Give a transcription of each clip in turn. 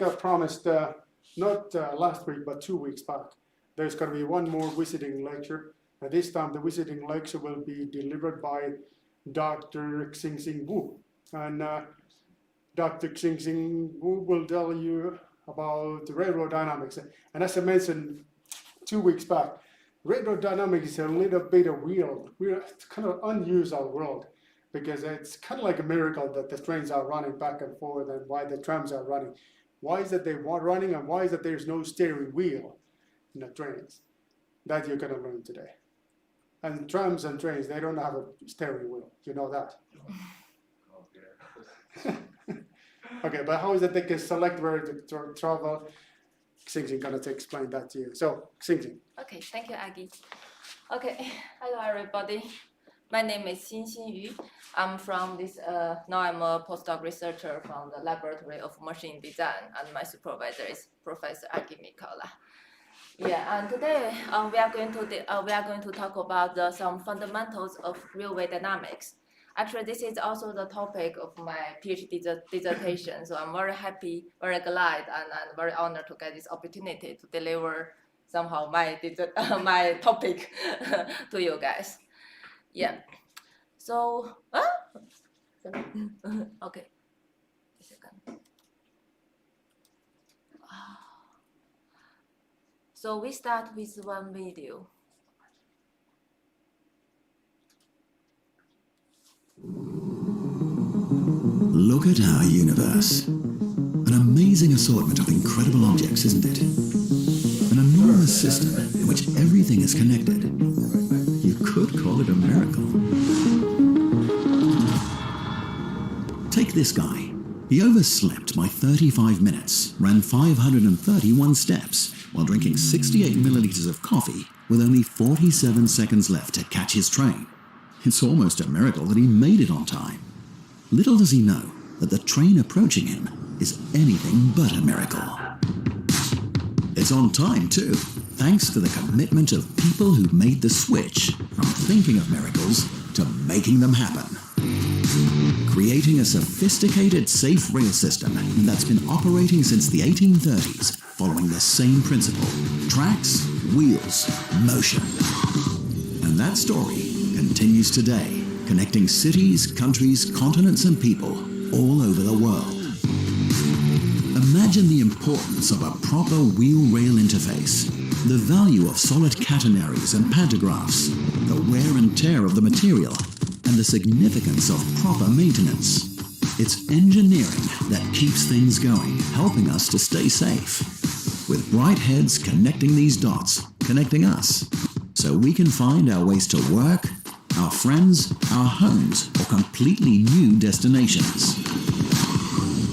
I promised, not last week, but 2 weeks back, there's going to be one more visiting lecture. This time, the visiting lecture will be delivered by Dr. Xingxing Wu. And Dr. Xingxing Wu will tell you about railroad dynamics. And as I mentioned 2 weeks back, railroad dynamics is a little bit of weird. It's kind of unusual world, because it's kind of like a miracle that the trains are running back and forth, and why the trams are running. Why is it they are running, and why is it there's no steering wheel in the trains? That you're going to learn today. And trams and trains, they don't have a steering wheel. You know that. Okay, but how is it they can select where to travel? Xingxing going to explain that to you. So, Xingxing. Okay, thank you, Aggie. Okay, hello everybody. My name is Xinxin Yu. I'm from this, now I'm a postdoc researcher from the Laboratory of Machine Design, and my supervisor is Professor Aggie Mikola. Yeah, and today we are going to talk about some fundamentals of railway dynamics. Actually, this is also the topic of my PhD dissertation, so I'm very happy, very glad, and very honored to get this opportunity to deliver somehow my topic to you guys. Yeah. So, okay. A second. So we start with one video. Look at our universe. An amazing assortment of incredible objects, isn't it? An enormous system in which everything is connected. You could call it a miracle. Take this guy. He overslept by 35 minutes, ran 531 steps, while drinking 68 milliliters of coffee with only 47 seconds left to catch his train. It's almost a miracle that he made it on time. Little does he know that the train approaching him is anything but a miracle. It's on time too, thanks to the commitment of people who made the switch from thinking of miracles to making them happen. Creating a sophisticated, safe rail system that's been operating since the 1830s, following the same principle: tracks, wheels, motion. And that story continues today, connecting cities, countries, continents, and people all over the world. Imagine the importance of a proper wheel-rail interface, the value of solid catenaries and pantographs, the wear and tear of the material, and the significance of proper maintenance. It's engineering that keeps things going, helping us to stay safe. With bright heads connecting these dots, connecting us, so we can find our ways to work, our friends, our homes, or completely new destinations.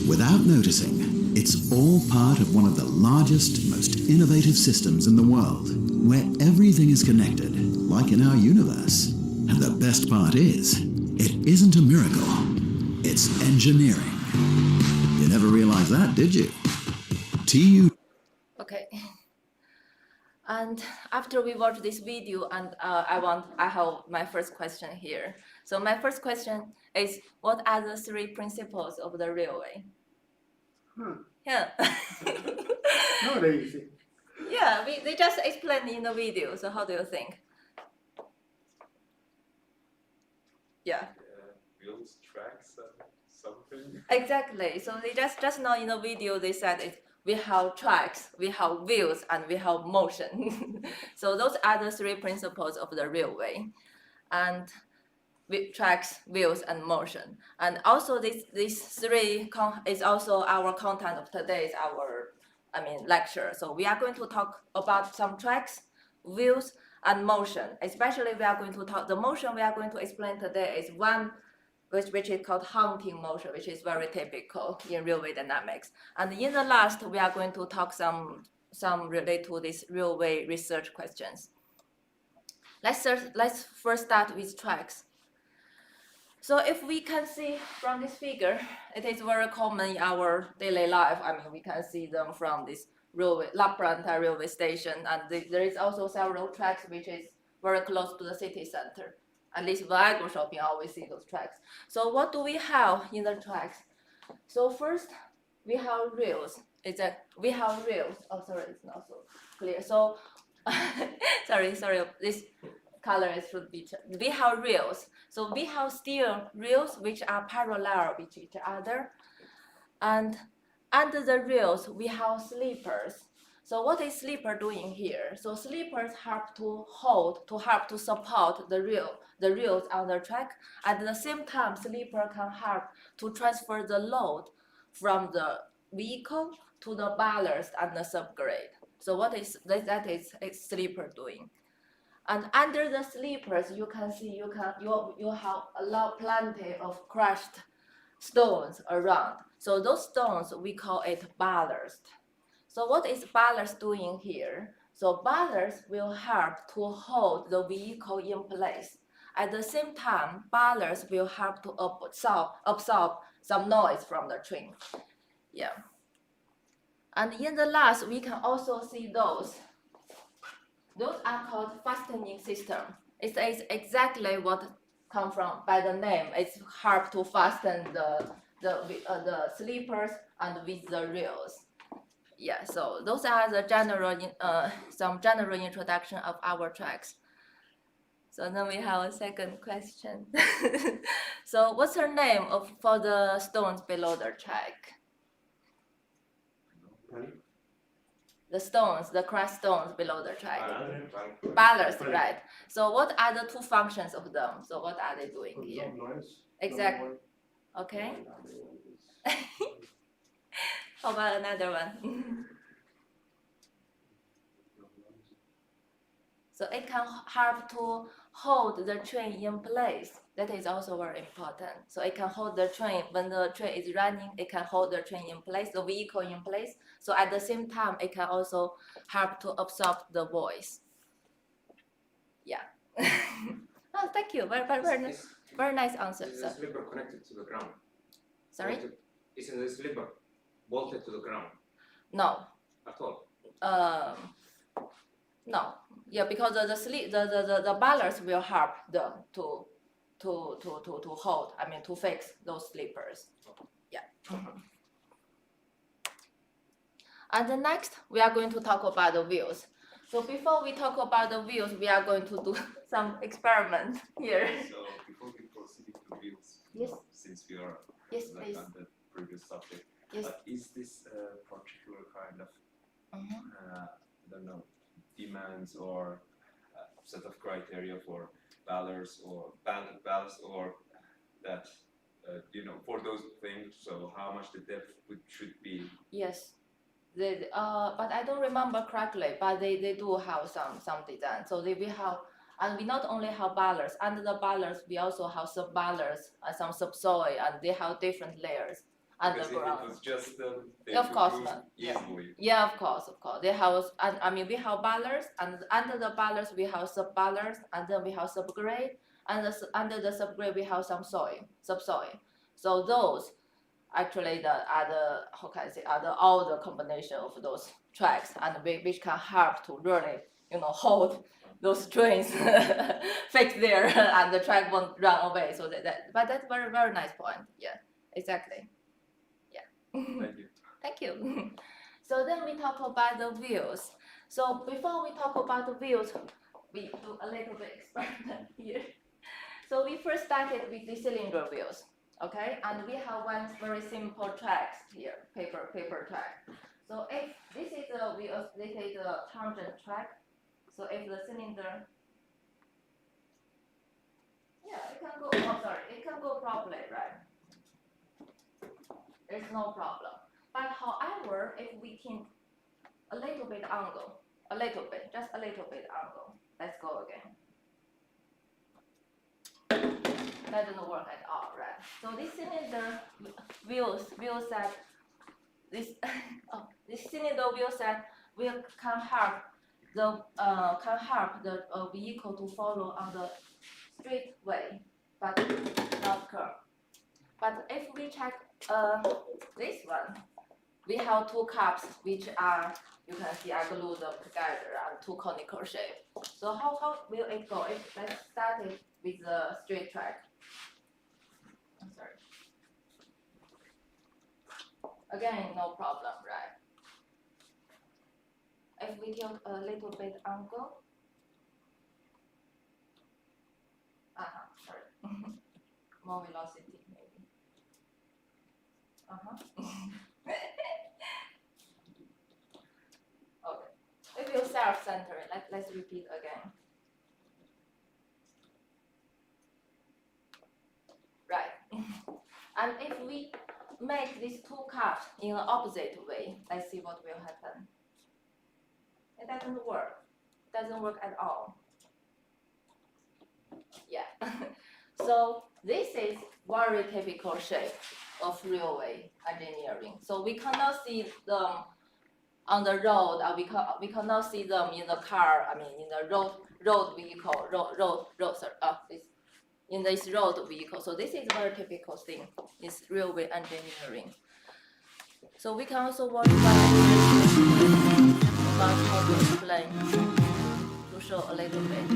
Without noticing, it's all part of one of the largest, most innovative systems in the world, where everything is connected, like in our universe. And the best part is, it isn't a miracle, it's engineering. You never realized that, did you? Okay. And after we watch this video, and I have my first question here. So my first question is, what are the 3 principles of the railway? Yeah. Not easy. Yeah, they just explained in the video. So how do you think? Yeah. Wheels, tracks, something. Exactly. So they just now in the video they said we have tracks, we have wheels, and we have motion. So those are the 3 principles of the railway, and tracks, wheels, and motion. And also these 3 is also our content of today's lecture. So we are going to talk about some tracks, wheels, and motion. Especially we are going to talk the motion we are going to explain today is one which is called haunting motion, which is very typical in railway dynamics. And in the last, we are going to talk some relate to these railway research questions. Let's first start with tracks. So if we can see from this figure, it is very common in our daily life. I mean, we can see them from this railway, Laplanta railway station, and there is also several tracks which is very close to the city center. At least when I go shopping, I always see those tracks. So what do we have in the tracks? So first, we have rails. it's a we have reels. Oh, sorry, it's not so clear. So, sorry, this color should be. We have reels. So we have still reels which are parallel with each other, and under the reels we have sleepers. So what is sleeper doing here? So sleepers help to help to support the reels on the track. At the same time, sleeper can help to transfer the load from the vehicle to the ballast and the subgrade. So what is that is a sleeper doing? And under the sleepers, you can see you have a lot plenty of crushed stones around. So those stones we call it ballast. So what is ballast doing here? So ballast will help to hold the vehicle in place. At the same time, ballast will help to absorb some noise from the train. Yeah. And in the last, we can also see those. Those are called fastening system. It is exactly what come from by the name. It's hard to fasten the sleepers and with the rails. Yeah, so those are the some general introduction of our tracks. So then we have a second question. So what's the name for the stones below the track? The stones, the crushed stones below the track. Ballast, right. So what are the two functions of them? So what are they doing here? Exactly. Okay. How about another one? So it can help to hold the train in place. That is also very important. So it can hold the train when the train is running. It can hold the train in place, the vehicle in place. So at the same time, it can also help to absorb the voice. Yeah. Oh, thank you. Very nice answer. Is the slipper connected to the ground? Sorry? Isn't the slipper bolted to the ground No. at all? No. Yeah, because the ballast will help them to hold. I mean to fix those slippers. Yeah. And the next we are going to talk about the wheels. So before we talk about the wheels, we are going to do some experiment here. So before we proceed to wheels, Yes. Since we are Yes, like please. on the previous subject, Yes. is this a particular kind of I don't know, demands or set of criteria for ballast or that for those things? So how much the depth should be? Yes. But I don't remember correctly, but they do have some design. So we have, and we not only have ballast, under the ballast we also have sub-ballast and some subsoil, and they have different layers underground. Because if it was just they Of could course lose not. Yeah. easily. Yeah, of course. They have, and I mean, we have ballast, and under the ballast we have sub-ballast, and then we have subgrade, and under the subgrade we have some subsoil. So those actually all the combination of those tracks, and which can help to really hold those trains fixed there and the track won't run away. So but that's very nice point. Yeah, exactly. Yeah. Thank you. Thank you. So then we talk about the wheels. So before we talk about the wheels, we do a little bit experiment here. So we first started with the cylinder wheels. Okay, and we have one very simple track here, paper track. So if this is a tangent track. So if the cylinder, it can go. Oh, sorry, it can go properly, right? There's no problem. But however, if we think a little bit angle, just a little bit angle. Let's go again. That doesn't work at all, right? So this cylinder wheel set, this cylinder wheel set can help the vehicle to follow on the straight way, but not curve. But if we check this one, we have two cups which are, you can see, I glued them together and two conical shape. So how will it go? Let's start it with the straight track. I'm sorry. Again, no problem, right? we tilt a little bit angle. Sorry. More velocity, maybe. Okay. If you self-center, let's repeat again. Right. And if we make these two cups in an opposite way, let's see what will happen. It doesn't work. It doesn't work at all. Yeah. So this is very typical shape of railway engineering. So we cannot see them on the road, or we cannot see them in the car. I mean, in the road vehicle, in this road vehicle. So this is very typical thing. It's railway engineering. So we can also watch about how to explain to show a little bit.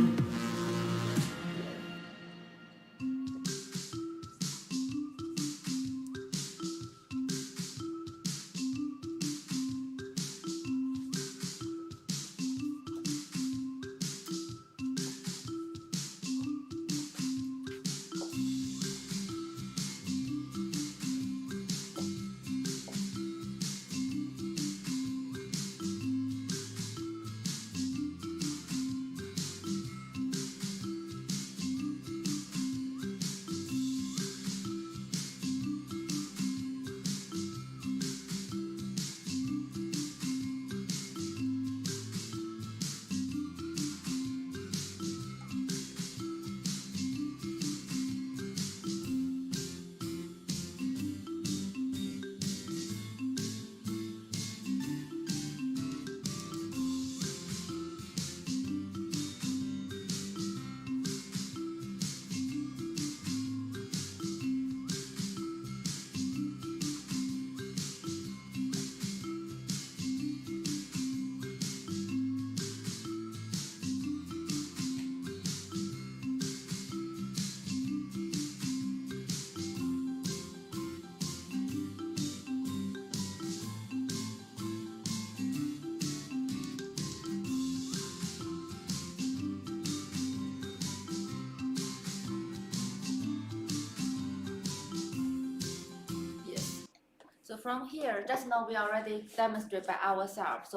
So from here, just now we already demonstrated by ourselves.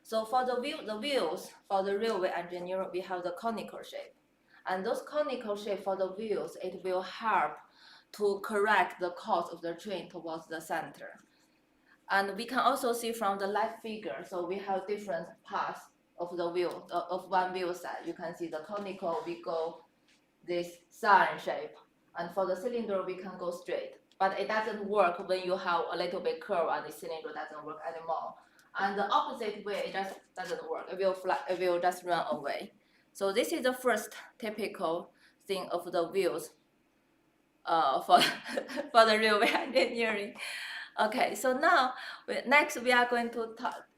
So for the wheels for the railway engineer, we have the conical shape, and those conical shape for the wheels, it will help to correct the course of the train towards the center. And we can also see from the left figure. So we have different parts of the wheel of one wheel set. You can see the conical, we go this sign shape, and for the cylinder we can go straight. But it doesn't work when you have a little bit curve and the cylinder doesn't work anymore. And the opposite way, it just doesn't work. It will just run away. So this is the first typical thing of the wheels for for the railway engineering. Okay, so now next we are going to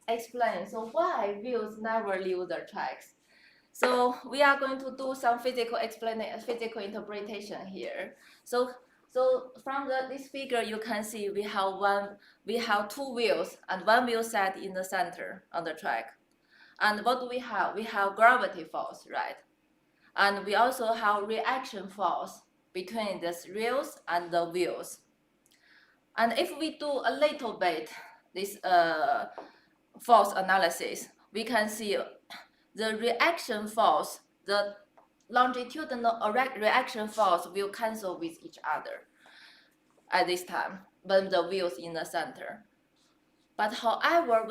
explain. So why wheels never leave the tracks? So we are going to do some physical interpretation here. So from this figure, you can see we have two wheels and one wheel set in the center on the track. And what do we have? We have gravity force, right? And we also have reaction force between the rails and the wheels. And if we do a little bit this force analysis, we can see the reaction force, the longitudinal reaction force will cancel with each other at this time when the wheels in the center. But however,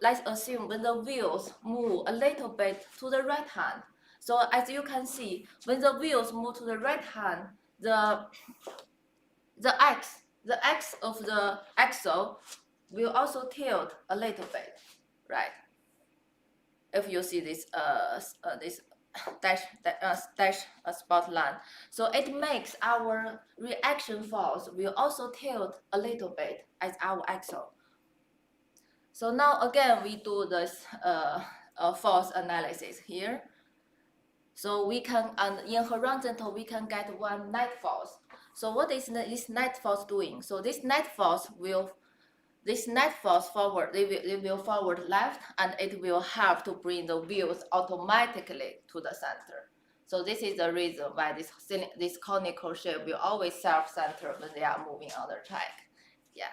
let's assume when the wheels move a little bit to the right hand. So as you can see, when the wheels move to the right hand, the x of the axle will also tilt a little bit, right? If you see this this dash spot line, so it makes our reaction force will also tilt a little bit as our axle. So now again we do this force analysis here. So we can, and in horizontal we can get one net force. So what is this net force doing? So this net force will this net force forward, they will forward left, and it will help to bring the wheels automatically to the center. So this is the reason why this conical shape will always self-center when they are moving on the track. Yeah.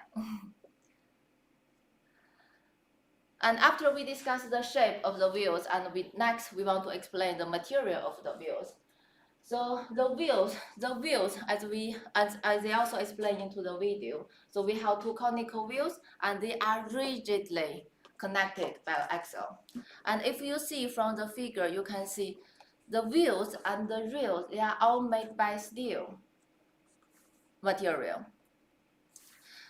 And after we discuss the shape of the wheels, and next we want to explain the material of the wheels. So the wheels, as they also explained into the video, so we have two conical wheels, and they are rigidly connected by an axle. And if you see from the figure, you can see the wheels and the rails, they are all made by steel material.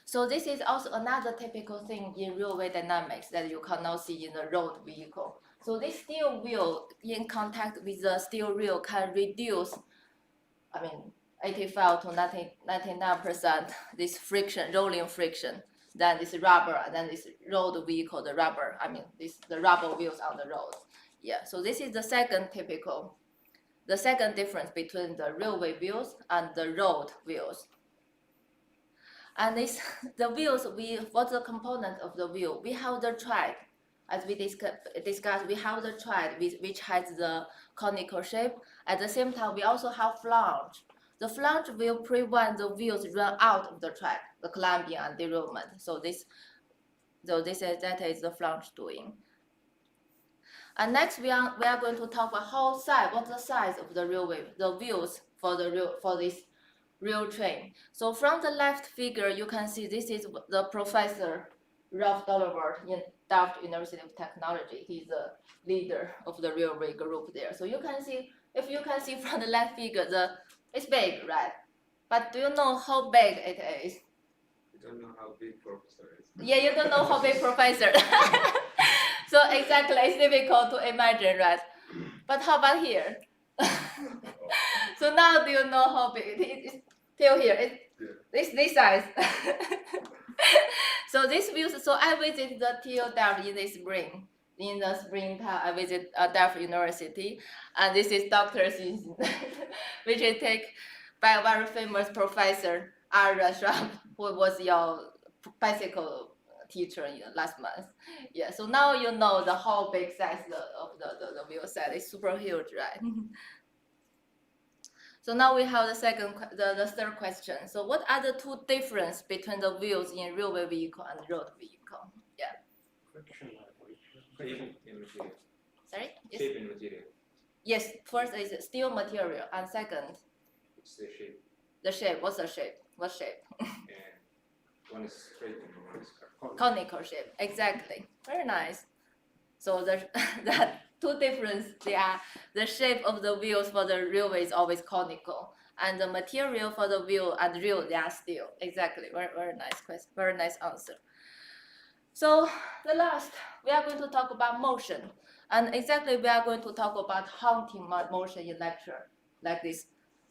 So this is also another typical thing in railway dynamics that you cannot see in a road vehicle. So this steel wheel in contact with the steel rail can reduce, 85 to 99% this friction, rolling friction. Then this rubber, and then this road vehicle, the rubber, the rubber wheels on the road. Yeah, so this is the second difference between the railway wheels and the road wheels. And the wheels, what's the component of the wheel? We have the tread. As we discussed, we have the tread which has the conical shape. At the same time, we also have flange. The flange will prevent the wheels run out of the track, the climbing and derailment. That is the flange doing. And next, we are going to talk about what's the size of the railway, the wheels for this rail train. So from the left figure, you can see this is the Professor Ralph Dolliver in Delft University of Technology. He's the leader of the railway group there. So you can see, if you can see from the left figure, it's big, right? But do you know how big it is? You don't know how big Professor is. Yeah, you don't know how big Professor. So exactly, it's difficult to imagine, right? But how about here? So now do you know how big it is? Till here, it's this size. So this view, so I visited the TU Delft in the spring. In the springtime, I visit Delft University, and this is Dr. Season, which is taken by a very famous professor, Ara Schramm, who was your bicycle teacher last month. Yeah, so now you know the whole big size of the wheel set. It's super huge, right? So now we have the third question. So what are the two differences between the wheels in railway vehicle and road vehicle? Yeah. Shape and material. Sorry? Yes. Shape and material. Yes, first is steel material, and second, It's the shape. the shape. What's the shape? What shape? And one is straight and one is curved. Conical shape. Exactly. Very nice. So that two difference, they are the shape of the wheels for the railway is always conical, and the material for the wheel and rail, they are steel. Exactly. Very, very nice question. Very nice answer. So the last, we are going to talk about motion, and exactly we are going to talk about hunting motion in lecture, like this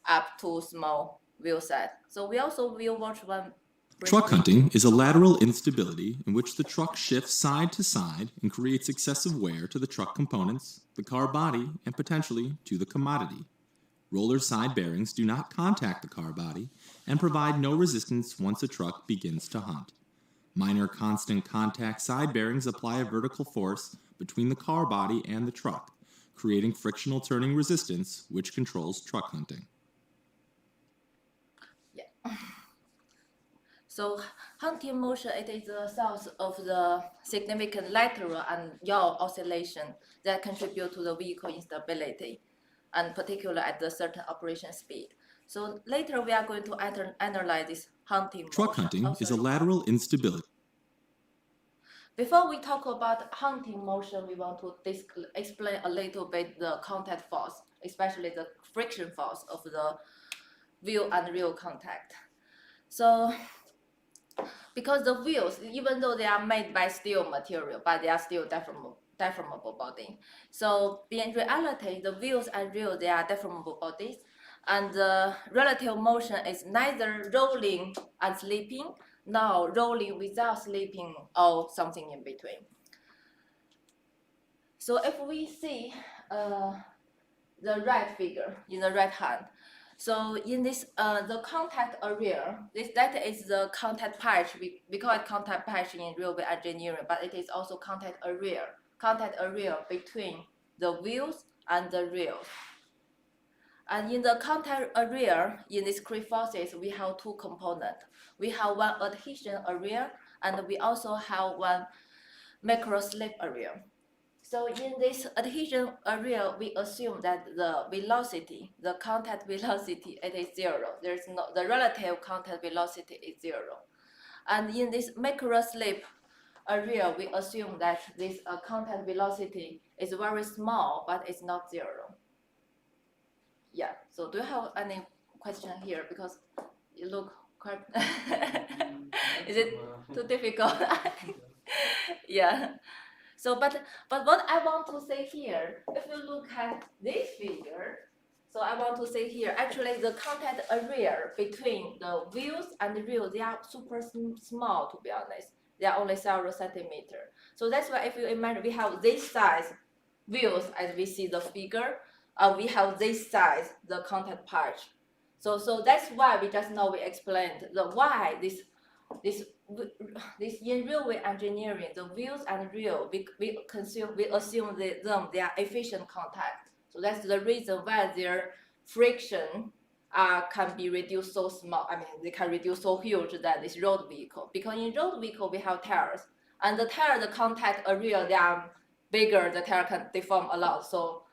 up to small wheel set. So we also will watch one. Truck hunting is a lateral instability in which the truck shifts side to side and creates excessive wear to the truck components, the car body, and potentially to the commodity. Roller side bearings do not contact the car body and provide no resistance once a truck begins to hunt. Minor constant contact side bearings apply a vertical force between the car body and the truck, creating frictional turning resistance, which controls truck hunting. So hunting motion, it is the source of the significant lateral and yaw oscillation that contribute to the vehicle instability, and particularly at the certain operation speed. So later we are going to analyze this hunting Truck motion. hunting is a lateral instability. Before we talk about hunting motion, we want to explain a little bit the contact force, especially the friction force of the wheel and rail contact. So because the wheels, even though they are made by steel material, but they are still deformable body. So in reality, the wheels and rail, they are deformable bodies, and the relative motion is neither rolling and slipping, nor rolling without slipping, or something in between. So if we see the right figure in the right hand, So in this, the contact area, that is the contact patch. We call it contact patch in railway engineering, but it is also contact area between the wheels and the rails. And in the contact area, in these creep forces, we have two components. We have one adhesion area, and we also have one macro slip area. So in this adhesion area, we assume that the velocity, the contact velocity, it is zero. There's no, the relative contact velocity is zero. And in this macro slip area, we assume that this contact velocity is very small, but it's not zero. Yeah, so do you have any question here? Because you look quite, is it too difficult? Yeah. So, but what I want to say here, if you look at this figure, so I want to say here, actually the contact area between the wheels and the rail, they are super small, to be honest. They are only 0 centimeter. So that's why if you imagine we have this size wheels as we see the figure, we have this size, the contact patch. So that's why we just now we explained the why this in railway engineering, the wheels and rail, we assume they are efficient contact. So that's the reason why their friction can be reduced so small. I mean, they can reduce so huge that this road vehicle. Because in road vehicle we have tires, and the tire, the contact area, they are bigger. The tire can deform a lot. So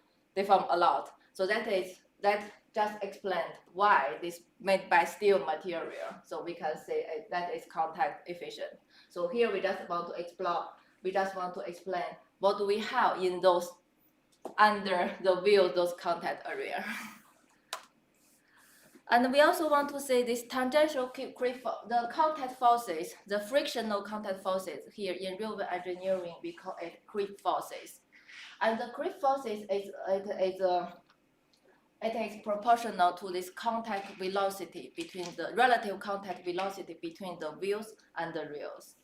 that just explained why this made by steel material. So we can say that is contact efficient. So here we just want to explore, we just want to explain what do we have in those under the wheel, those contact area. And we also want to say this tangential the contact forces, the frictional contact forces here in railway engineering, we call it creep forces. And the creep forces it is proportional to this contact velocity between the relative contact velocity between the wheels and the rails.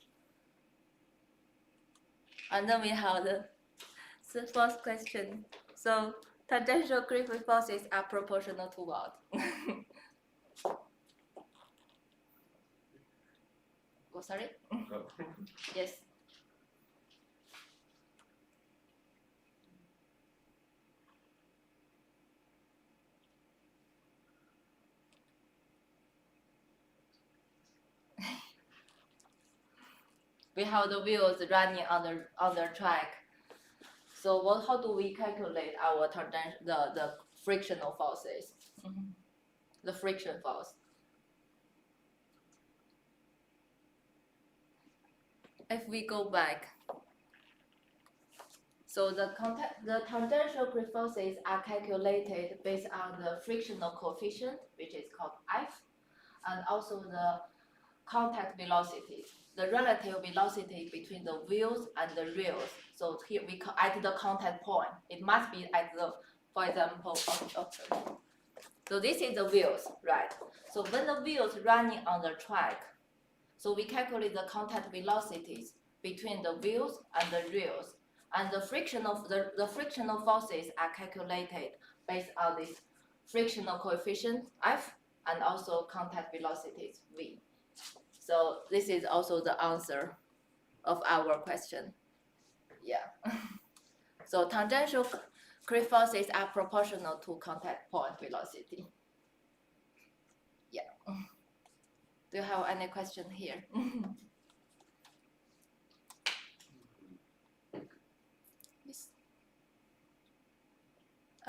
And then we have the fourth question. So tangential creep forces are proportional to what? Oh, sorry? Go. Yes. We have the wheels running on the track. So how do we calculate our the frictional forces? The friction force. If we go back, so the tangential creep forces are calculated based on the frictional coefficient, which is called F, and also the contact velocity, the relative velocity between the wheels and the rails. So here we at the contact point. It must be at the, for example, so this is the wheels, right? So when the wheels running on the track, so we calculate the contact velocities between the wheels and the rails, and the frictional forces are calculated based on this frictional coefficient F and also contact velocities V. So this is also the answer of our question. Yeah. So tangential creep forces are proportional to contact point velocity. Yeah. Do you have any question here? Yes.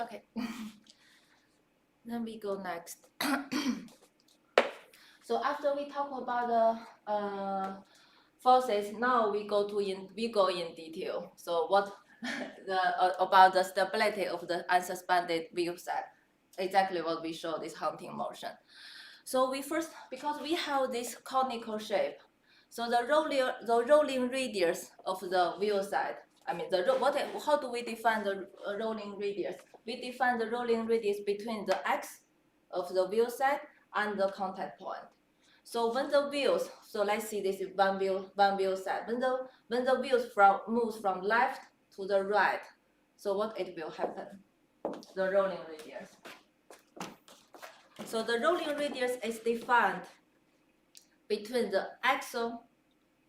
Okay. Then we go next. So after we talk about the forces, now we go in detail. So what about the stability of the unsuspended wheel set? Exactly what we show this hunting motion. So we first, because we have this conical shape, so the rolling radius of the wheel set. I mean, how do we define the rolling radius? We define the rolling radius between the x of the wheel set and the contact point. So when the wheels, so let's see, this is one wheel set. When the wheels moves from left to the right, so what it will happen? The rolling radius. So the rolling radius is defined between the axle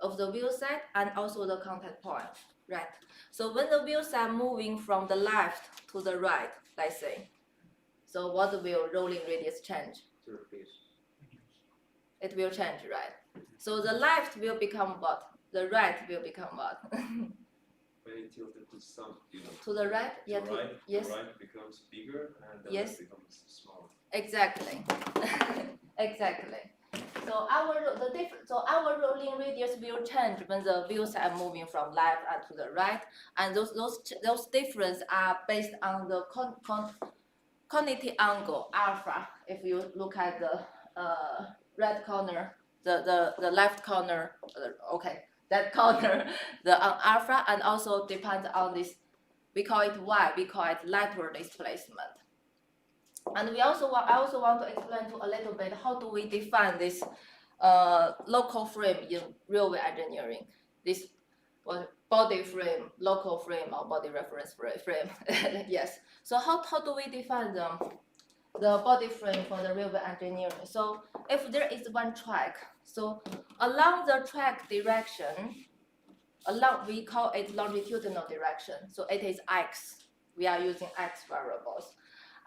of the wheel set and also the contact point, right? So when the wheels are moving from the left to the right, let's say, so what will rolling radius change? To reduce. It will change, right? So the left will become what? The right will become what? When it tilted to some, To the right? Yeah, to right, yes. the right becomes bigger and the Yes. left becomes smaller. Exactly. Exactly. So our rolling radius will change when the wheels are moving from left and to the right, and those differences are based on the cognitive angle alpha. If you look at the red corner, the left corner, okay, that corner, the alpha, and also depends on this. We call it y. We call it lateral displacement. And I also want to explain to a little bit how do we define this local frame in railway engineering. This body frame, local frame, or body reference frame. Yes. So how do we define them? The body frame for the railway engineering. So if there is one track, so along the track direction, we call it longitudinal direction. So it is x. We are using x variables.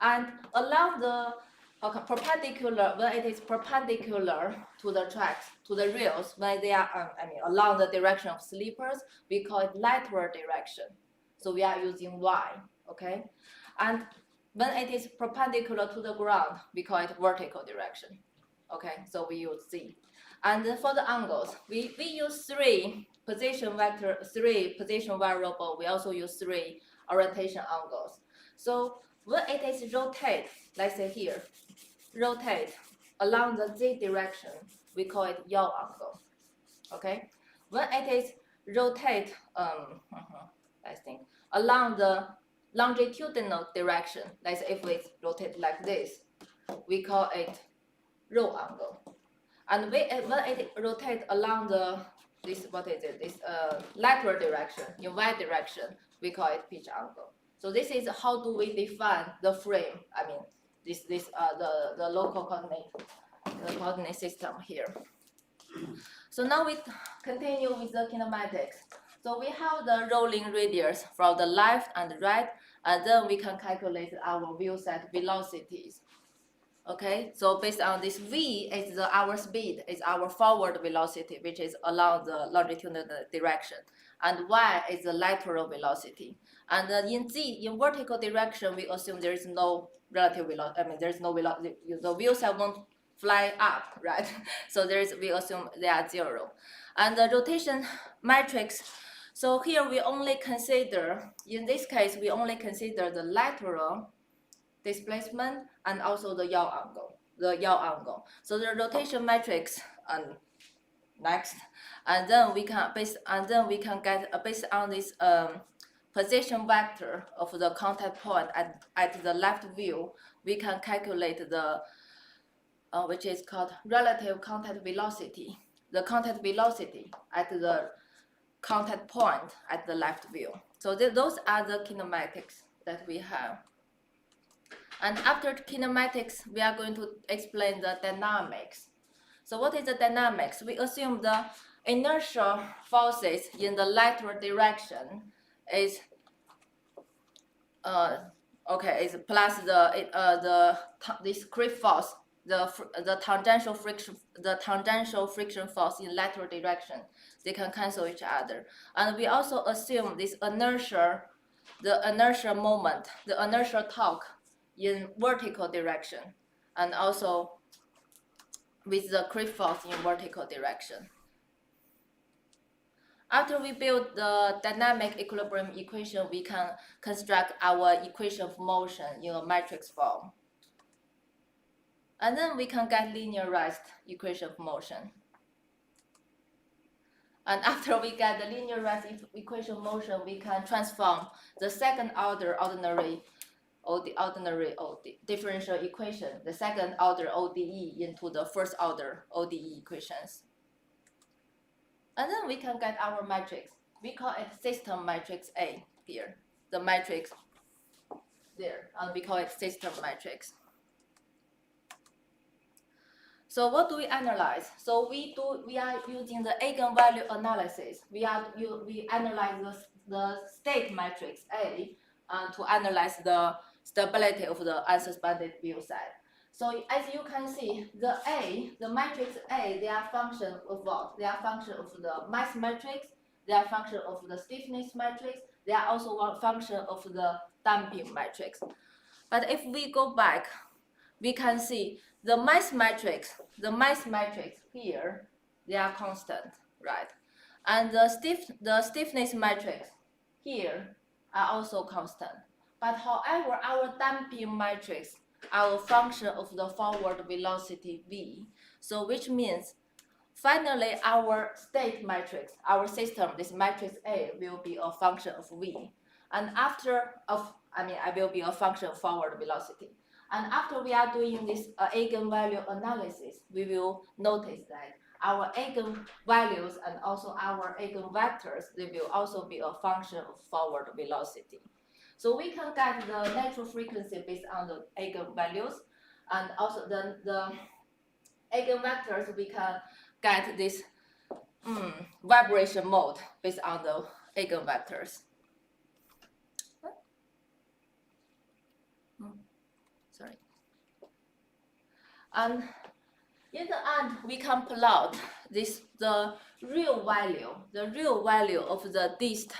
And along the perpendicular, when it is perpendicular to the tracks, to the rails, when they are, along the direction of sleepers, we call it lateral direction. So we are using y, okay? And when it is perpendicular to the ground, we call it vertical direction, okay? So we use z. And then for the angles, we use three position variable. We also use three orientation angles. So when it is rotate, let's say here, rotate along the z direction, we call it yaw angle. Okay, when it is rotate, I think along the longitudinal direction, let's say if we rotate like this, we call it row angle. And when it rotates along this lateral direction, in y direction, we call it pitch angle. So this is how do we define the frame? I mean, the local coordinate system here. So now we continue with the kinematics. So we have the rolling radius from the left and right, and then we can calculate our wheel set velocities. Okay, so based on this v is our speed, is our forward velocity, which is along the longitudinal direction, and y is the lateral velocity. And in z, in vertical direction, we assume there is no relative velocity. There is no velocity. The wheels won't fly up, right? So we assume they are zero. And the rotation matrix. So here we only consider, in this case, we only consider the lateral displacement and also the yaw angle. So the rotation matrix next, and then we can get based on this position vector of the contact point at the left view, we can calculate the which is called relative contact velocity. The contact velocity at the contact point at the left view. So those are the kinematics that we have. And after kinematics, we are going to explain the dynamics. So what is the dynamics? We assume the inertial forces in the lateral direction is is plus this creep force, the tangential friction force in lateral direction. They can cancel each other. And we also assume this inertial moment, the inertial torque in vertical direction, and also with the creep force in vertical direction. After we build the dynamic equilibrium equation, we can construct our equation of motion in a matrix form. And then we can get linearized equation of motion. And after we get the linearized equation of motion, we can transform the second order differential equation, the second order ODE into the first order ODE equations. And then we can get our matrix. We call it system matrix A here, the matrix there, and we call it system matrix. So what do we analyze? So we are using the eigenvalue analysis. We analyze the state matrix A to analyze the stability of the unsuspended view set. So as you can see, the matrix A, they are function of what? They are function of the mass matrix, they are function of the stiffness matrix, they are also one function of the damping matrix. But if we go back, we can see the mass matrix here, they are constant, right? And the stiffness matrix here are also constant. But however, our damping matrix, our function of the forward velocity v, so which means finally our state matrix, our system, this matrix A will be a function of v, and I will be a function of forward velocity. And after we are doing this eigenvalue analysis, we will notice that our eigenvalues and also our eigenvectors, they will also be a function of forward velocity. So we can get the natural frequency based on the eigenvalues, and also the eigenvectors, we can get this vibration mode based on the eigenvectors. Sorry. And in the end, we can plot the real value of the least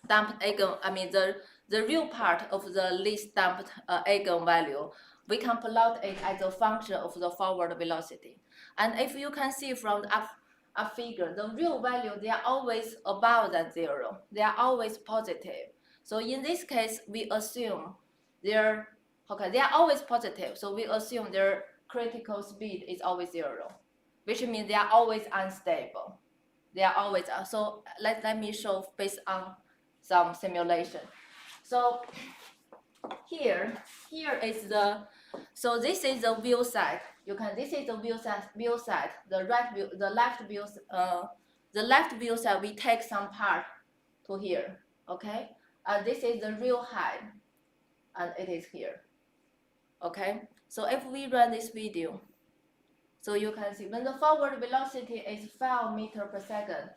damped the real part of the least damped eigenvalue. We can plot it as a function of the forward velocity. And if you can see from the up figure, the real value, they are always above that zero. They are always positive. So in this case, we assume they are always positive. So we assume their critical speed is always zero, which means they are always unstable. They are always, so let me show based on some simulation. So here is so this is the view set. This is the view set. The left view set, we take some part to here, okay? This is the real height, and it is here, okay? So if we run this video, so you can see when the forward velocity is 5 meters per second,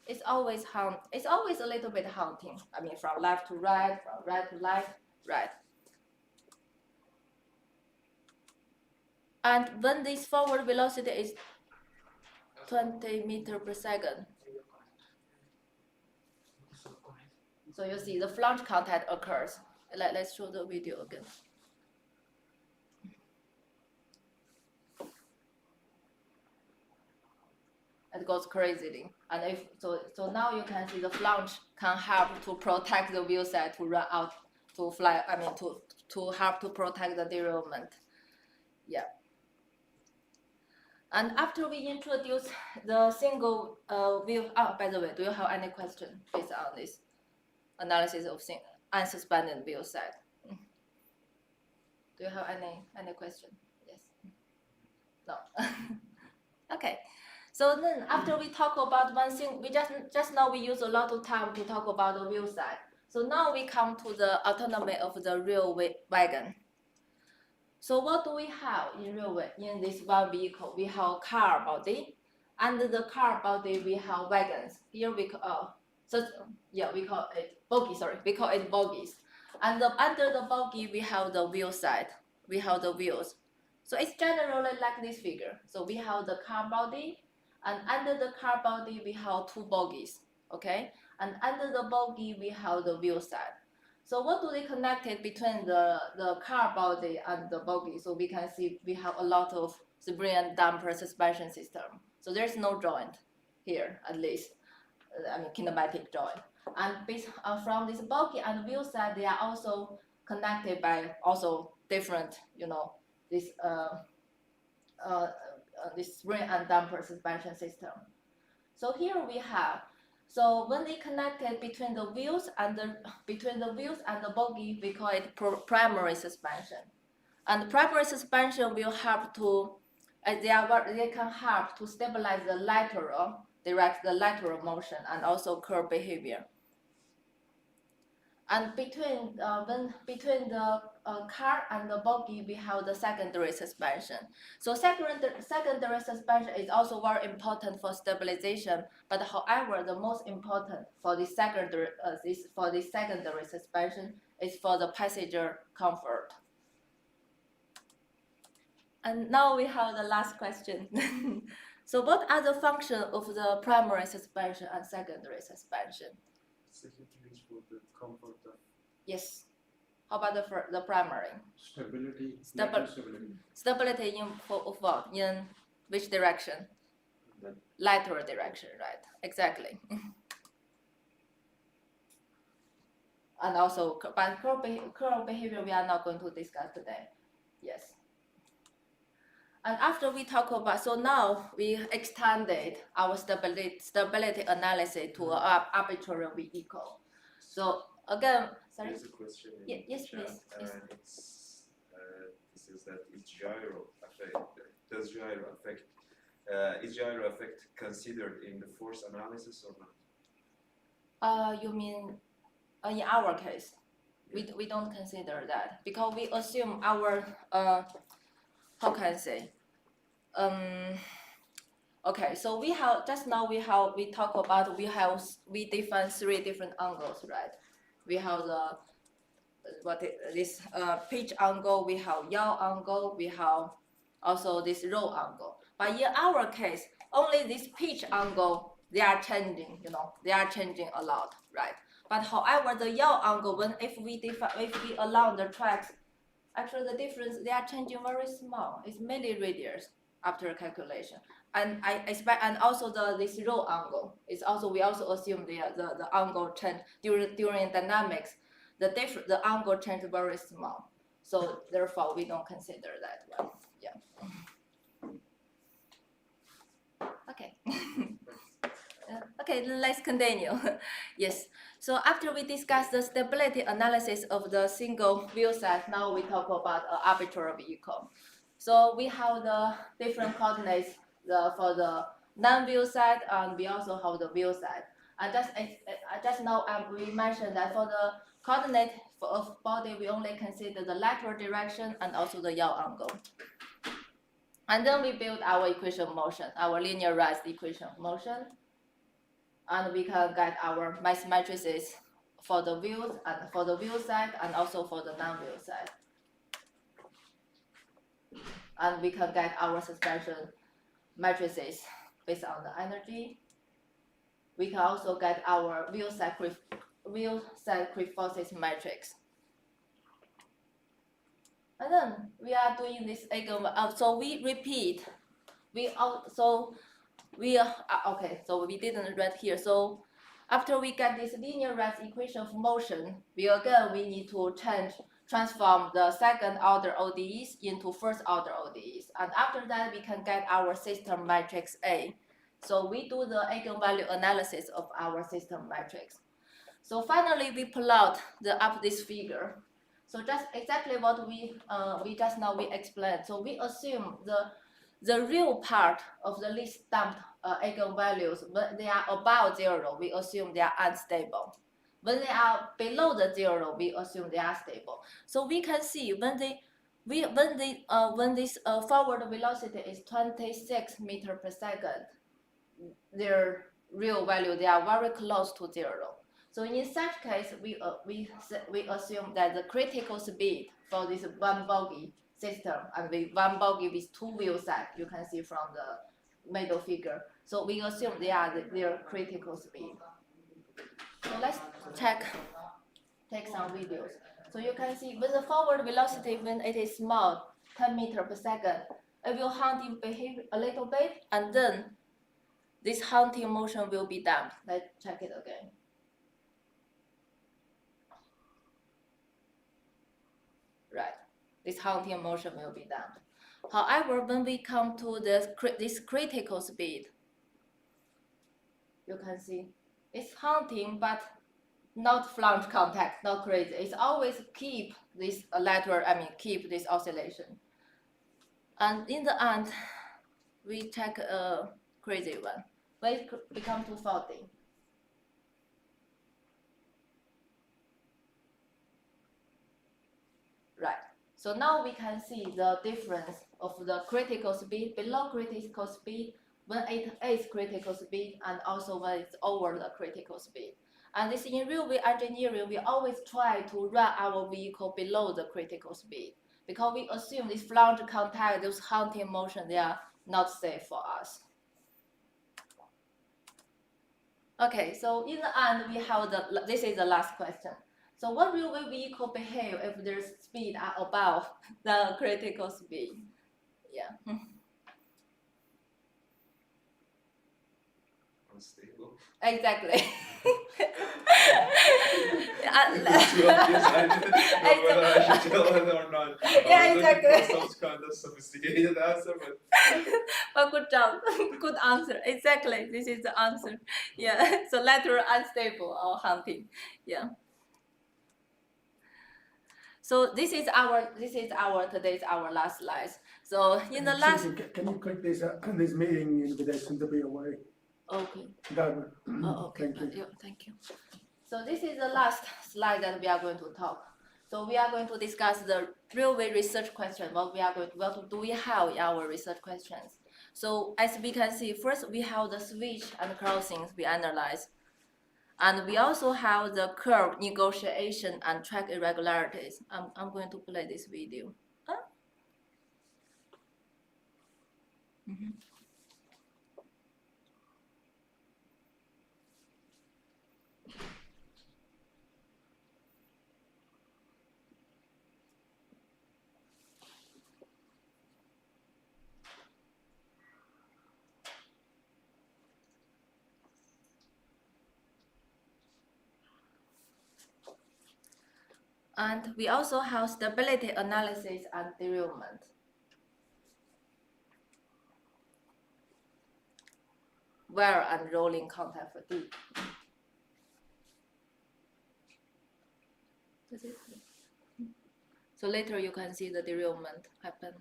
it's always a little bit haunting. I mean, from left to right, from right to left, right. And when this forward velocity is 20 meters per second, so you see the flange contact occurs. Let's show the video again. It goes crazily, and if so now you can see the flange can help to protect the wheel set to run out to fly. I mean to help to protect the derailment. Yeah. And after we introduce the single wheel, by the way, do you have any question based on this analysis of unsuspended wheel set? Do you have any question? Yes. No. Okay. So then after we talk about one thing, we just now we use a lot of time to talk about the wheel set. So now we come to the autonomy of the railway wagon. So what do we have in railway in this one vehicle? We have car body. Under the car body we have wagons. Here we call we call it bogie. Sorry, we call it bogies. And under the bogie we have the wheel set. We have the wheels. So it's generally like this figure. So we have the car body, and under the car body we have two bogies, okay? And under the bogie we have the wheel set. So what do they connect it between the car body and the bogie? So we can see we have a lot of spring and damper suspension system. So there's no joint here, at least, kinematic joint. And based from this bogie and wheel set, they are also connected by also different, this spring and damper suspension system. So here we have, so when they connected between the wheels and the bogie, we call it primary suspension. And primary suspension will help to, they can help to stabilize direct the lateral motion and also curb behavior. And between the car and the bogie, we have the secondary suspension. So secondary suspension is also very important for stabilization. But however, the most important for the secondary suspension is for the passenger comfort. And now we have the last question. So what are the functions of the primary suspension and secondary suspension? Secondary is for the comfort of Yes. How about the primary? stability, Stabi- lateral stability. Stability of what? In which direction? That- Lateral direction, right? Exactly. And also, but curl behavior we are not going to discuss today. Yes. And after we talk about, so now we extended our stability analysis to an arbitrary vehicle. So again, sorry. There's a question in Yes, the chat, please, please. and this is that is gyro affect? Does gyro affect? Is gyro effect considered in the force analysis or not? You mean in our case, we don't consider that because we assume our how can I say? Okay, so we have just now we talk about we define 3 different angles, right? We have the this pitch angle, we have yaw angle, we have also this roll angle. But in our case, only this pitch angle they are changing, they are changing a lot, right? But however, the yaw angle, if we allow the tracks, actually the difference they are changing very small. It's milliradians after calculation. And I expect, and also this roll angle is also we also assume the angle change during dynamics. The angle change very small, so therefore we don't consider that one. Yeah. Okay. Okay, let's continue. Yes. So after we discuss the stability analysis of the single wheel set, now we talk about an arbitrary vehicle. So we have the different coordinates for the non-wheel set, and we also have the wheel set. And just now we mentioned that for the coordinate of body, we only consider the lateral direction and also the yaw angle. And then we build our equation of motion, our linearized equation of motion. And we can get our mass matrices for the wheels and for the wheel side and also for the non-wheel side. And we can get our suspension matrices based on the energy. We can also get our wheel side creep forces matrix. And then we are doing this so we repeat. Okay, so we didn't write here. So after we get this linearized equation of motion, we need to transform the second order ODEs into first order ODEs. And after that, we can get our system matrix A. So we do the eigenvalue analysis of our system matrix. So finally, we plot this figure. So just exactly what we just now we explained. So we assume the real part of the least damped eigenvalues, when they are above 0, we assume they are unstable. When they are below the 0, we assume they are stable. So we can see when this forward velocity is 26 meters per second, their real value they are very close to 0. So in such case, we assume that the critical speed for this one bogie system and one bogie with 2 wheel set, you can see from the middle figure. So we assume they are their critical speed. So let's take some videos. So you can see when the forward velocity, when it is small, 10 meters per second, it will hunting behave a little bit, and then this hunting motion will be damped. Let's check it again. Right, this hunting motion will be damped. However, when we come to this critical speed, you can see it's hunting, but not flange contact, not crazy. It's always keep this keep this oscillation. And in the end, we check a crazy one. When it become 240. So now we can see the difference of the critical speed, below critical speed, when it is critical speed, and also when it's over the critical speed. And this in real wheel engineering, we always try to run our vehicle below the critical speed because we assume this flange contact, those hunting motion, they are not safe for us. Okay, so in the end, we have this is the last question. So what will the vehicle behave if their speed are above the critical speed? Yeah. Unstable. Exactly. It's too obvious. I didn't know whether I should tell it or not. Yeah, I was looking exactly. for some kind of sophisticated answer, but But good job, good answer. Exactly, this is the answer. Yeah, so lateral unstable or hunting. Yeah. So this is today's our last slide. So in the last. Can you click this this meeting invitation to be away? Okay. That one. Oh, okay. Thank you. Yeah, thank you. So this is the last slide that we are going to talk. So we are going to discuss the railway research question. What do we have in our research questions? So as we can see, first we have the switch and crossings we analyze. And we also have the curve negotiation and track irregularities. I'm going to play this video. And we also have stability analysis and derailment. Wear and rolling contact fatigue. So later you can see the derailment happen.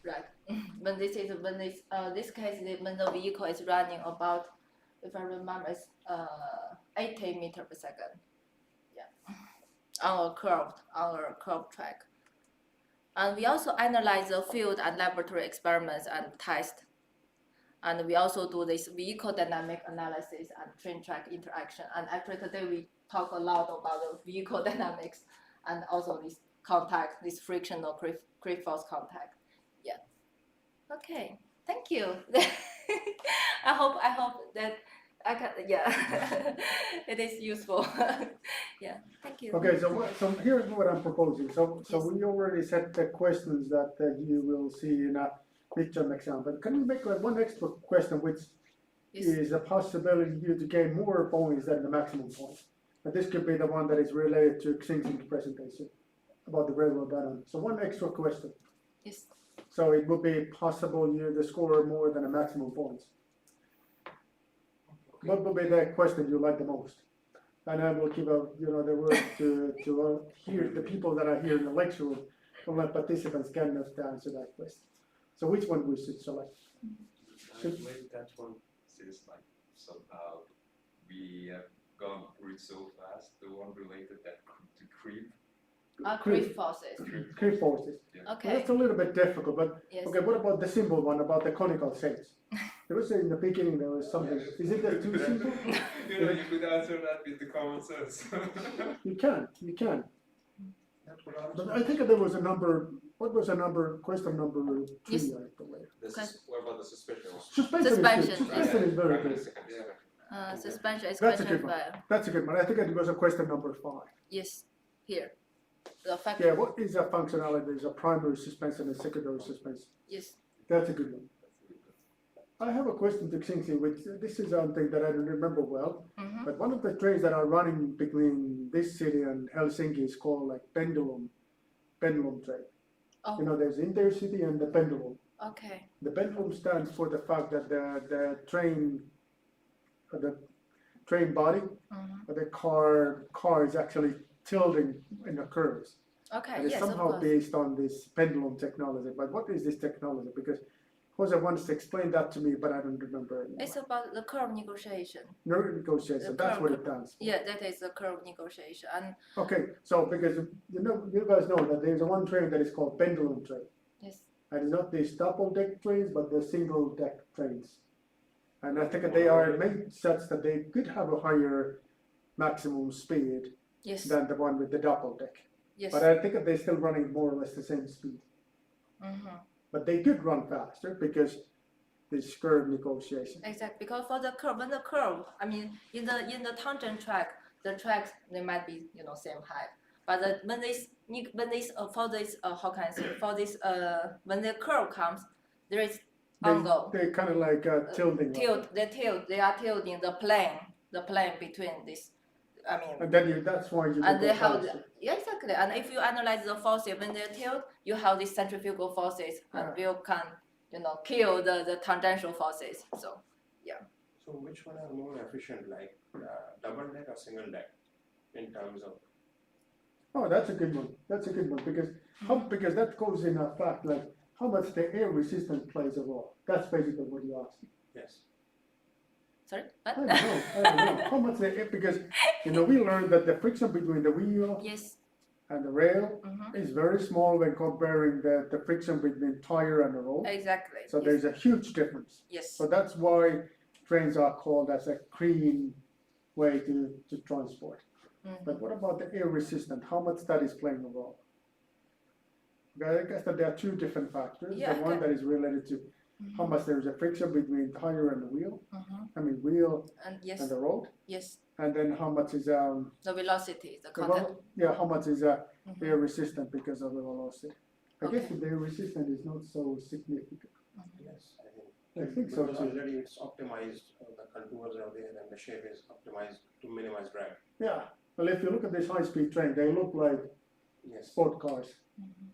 Right. When this case, when the vehicle is running about, if I remember, it's 80 meters per second. Yeah. On a curved track. And we also analyze the field and laboratory experiments and test. And we also do this vehicle dynamic analysis and train track interaction. And actually today we talk a lot about the vehicle dynamics and also this contact, this frictional creep-force contact. Yeah. Okay. Thank you. I hope that I can. Yeah. It is useful. Yeah. Thank you. Okay, so here's what I'm proposing. So Yes. we already set the questions that you will see in a midterm exam. But can you make one extra question, which Yes. is a possibility you to gain more points than the maximum points? And this could be the one that is related to Xingxing's presentation about the railroad dynamics. So one extra question. Yes. So it would be possible you to score more than a maximum points. What would be the question you like the most? And I will give the word to hear the people that are here in the lecture room. Online participants cannot answer that question. So which one we should select? maybe that one says like somehow we have gone through it so fast. The one related to creep. Creep forces. Creep forces. Yeah. Okay. Well, that's a little bit difficult, but Yes. okay. What about the simple one about the conical shapes? There was in the beginning there was something. Is it too simple? You could answer that with the common sense. You can. But I think there was a number. What was a number? Question number 3, Yes. I believe. What about the suspension? Suspension. Suspension, Suspension is very Primary, good. secondary. Suspension is That's a question good one. 5. That's a good one. I think it was a question number 5. Yes. Here. The factor. Yeah. What is a functionality? There's a primary suspension and secondary suspension. Yes. That's a good one. I have a question to Xingxing, which this is something that I don't remember well. Mm-hmm. But one of the trains that are running between this city and Helsinki is called like pendulum train. Oh. You know, there's intercity and the pendulum. Okay. The pendulum stands for the fact that the train body, Mm-hmm. the car is actually tilting in the curves. Okay. And it's Yes, of somehow course. based on this pendulum technology. But what is this technology? Because Jose once explained that to me, but I don't remember anymore. It's about the curve negotiation. No negotiation, the that's curve- what it does. Yeah, that is the curve negotiation. And Okay, so because you guys know that there's one train that is called pendulum train. yes, And it's not these double deck trains, but the single deck trains. And I think that they are made such that they could have a higher maximum speed yes, than the one with the double deck. yes. But I think that they're still running more or less the same speed. Mhm. But they could run faster because this curve negotiation. Exactly, because for the curve, when the curve, I mean, in the tangent track, the tracks they might be same height, but when this for this how can I say, for this when the curve comes, there is angle They kind of like tilting. they are tilting the plane between this. I mean, And then that's why you and go they have faster. yeah, exactly. And if you analyze the forces when they tilt, you have these centrifugal forces, and you can kill the tangential forces. So So which one are more efficient, like double deck or single deck, in terms of? Oh, that's a good one. That's a good one because that goes in a fact like how much the air resistance plays a role. That's basically what you asked. Yes. sorry, I what? don't know how much the air, because we learned that the friction between the wheel Yes. and the rail Mm-hmm. is very small when comparing the friction between tire and the road. Exactly. So yes. there's a huge difference. Yes. So that's why trains are called as a clean way to transport. Mhm. But what about the air resistance? How much that is playing a role? I guess that there are two different factors. Yeah, The one okay. that is related to how much there is a friction between tire and the wheel. Mhm. I mean wheel And yes, and the road. yes, And then how much is the velocity, the contact. how much is Mhm. air resistant because of the velocity. I guess Okay. the air resistance is not so significant. Yes, I think. I think so Because too. already it's optimized, the contours are there and the shape is optimized to minimize drag. Yeah. Well, if you look at this high-speed train, they look like Yes. sport cars. Mhm.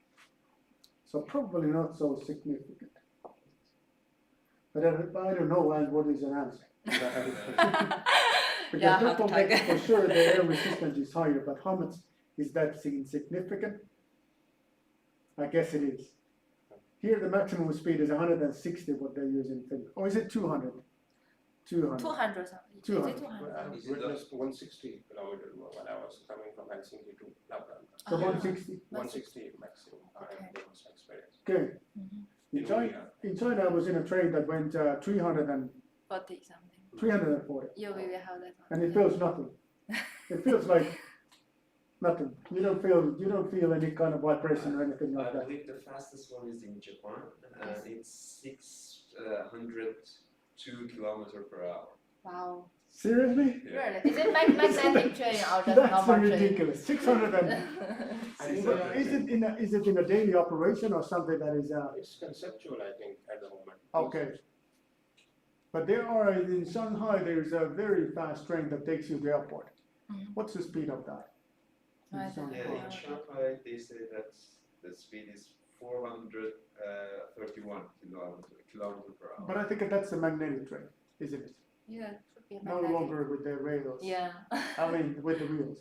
So probably not so significant. But I don't know, and what is an answer? Because Yeah, hard to double deck, target. for sure, the air resistance is higher, but how much is that insignificant? I guess it is. Here, the maximum speed is 160, what they use in Finland. Or is it 200? 200. 200 something. Is 200. it 200? I Is it witnessed 160 kilometers when I was coming from Helsinki to Lapland. So Ah. 160. 160 maximum. Okay. That was my experience. Okay. Mhm. In China, I was in a train that went 40 something. 340, You will have that one. and it feels nothing. It feels like nothing. You don't feel any kind of vibration or anything like I that. believe the fastest one is in Japan, and it's 602 kilometers per hour. Wow. Seriously? Really? Is it magnetic train or just That's normal train? ridiculous. 600 and I think is it in a daily operation or something that is it's conceptual, I think, at the moment. okay? But there are in Shanghai. There's a very fast train that takes you to the airport. Mhm. What's the speed of that? In I don't Shanghai? Yeah, in Shanghai they say that the speed is 431 kilometer per hour. But I think that's a magnetic train, isn't it? Yeah, it should be No magnetic. longer with the rails. Yeah. I mean, with the wheels.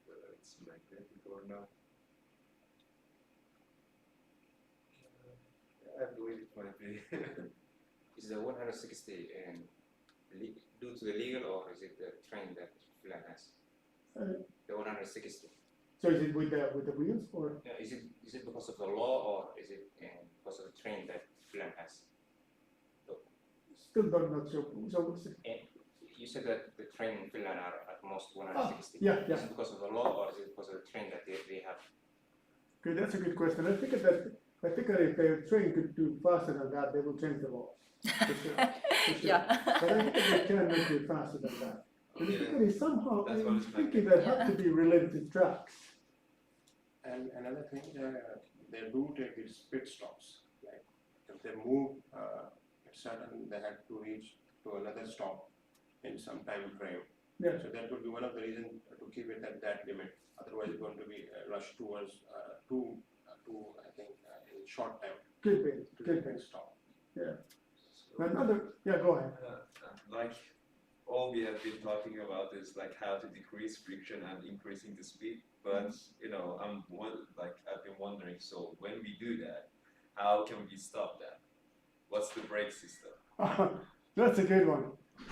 Whether it's magnetic or not. I believe it might be. Is the 160 due to the legal or is it the train that Finland has? Uh, The 160. So is it with the wheels or? Is it because of the law or is it because of the train that Finland has? Still not sure. So what's it? You said that the train in Finland are at most 160. yeah. Is it because of the law or is it because of the train that they have? Okay, that's a good question. I think that if the train could do faster than that, they will change the law. For sure. For sure. Yeah. But I think that they can make it faster than that. But I think that is somehow, That's what I'm it's thinking meant. that has to be related to tracks. And another thing, they do take is pit stops. Like if they move at certain, they have to reach to another stop in some time frame. Yeah. So that would be one of the reasons to keep it at that limit. Otherwise, it's going to be a rush towards I think in short time Good to bit, the good bit. pit stop. Yeah. So, Go ahead. like all we have been talking about is like how to decrease friction and increasing the speed. But I've been wondering. So when we do that, how can we stop that? What's the brake system? That's a good one.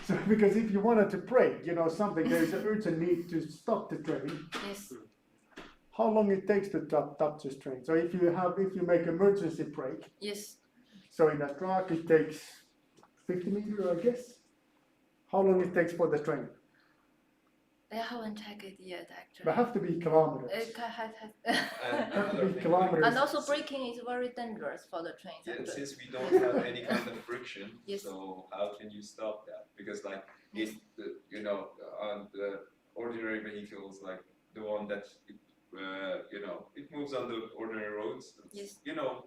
So, because if you wanted to brake, you know, something, there's an urgent need to stop the train. Yes. How long it takes to stop this train? So if you make emergency brake, Yes. so in a truck it takes 50 meters, I guess. How long it takes for the train? I haven't checked it yet, actually. But have to be kilometers. It And Have to another be thing, kilometers. and also braking is very dangerous for the trains. yeah, actually. since we don't have any kind of friction, Yes. so how can you stop that? Because like it, you know, on the ordinary vehicles, like the one that you know, it moves on the ordinary roads. Yes. You know,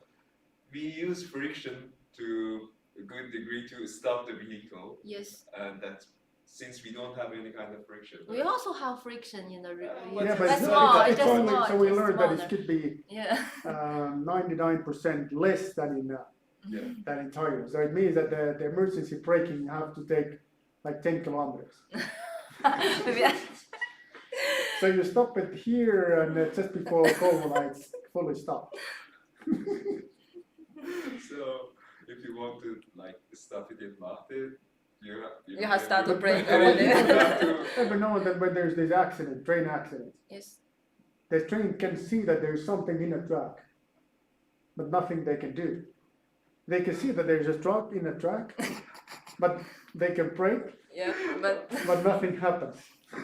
we use friction to a good degree to stop the vehicle, Yes. and that since we don't have any kind of friction. We also have friction in the but Yeah, but that's it's, small. not, It's it's just only, small. so we just learned that smaller. it could be Yeah. 99% less than in tires. So it means that the emergency braking have to take like 10 kilometers. Maybe I- So you stop it here and just before goal lights fully stop. So if you want to like stop it in Mate, You have started But- brake but over you there. have to- Every now and then when there's this accident, train accident, Yes. the train can see that there's something in a track, but nothing they can do. They can see that there's a truck in a track, but they can brake, Yeah. But nothing happens. It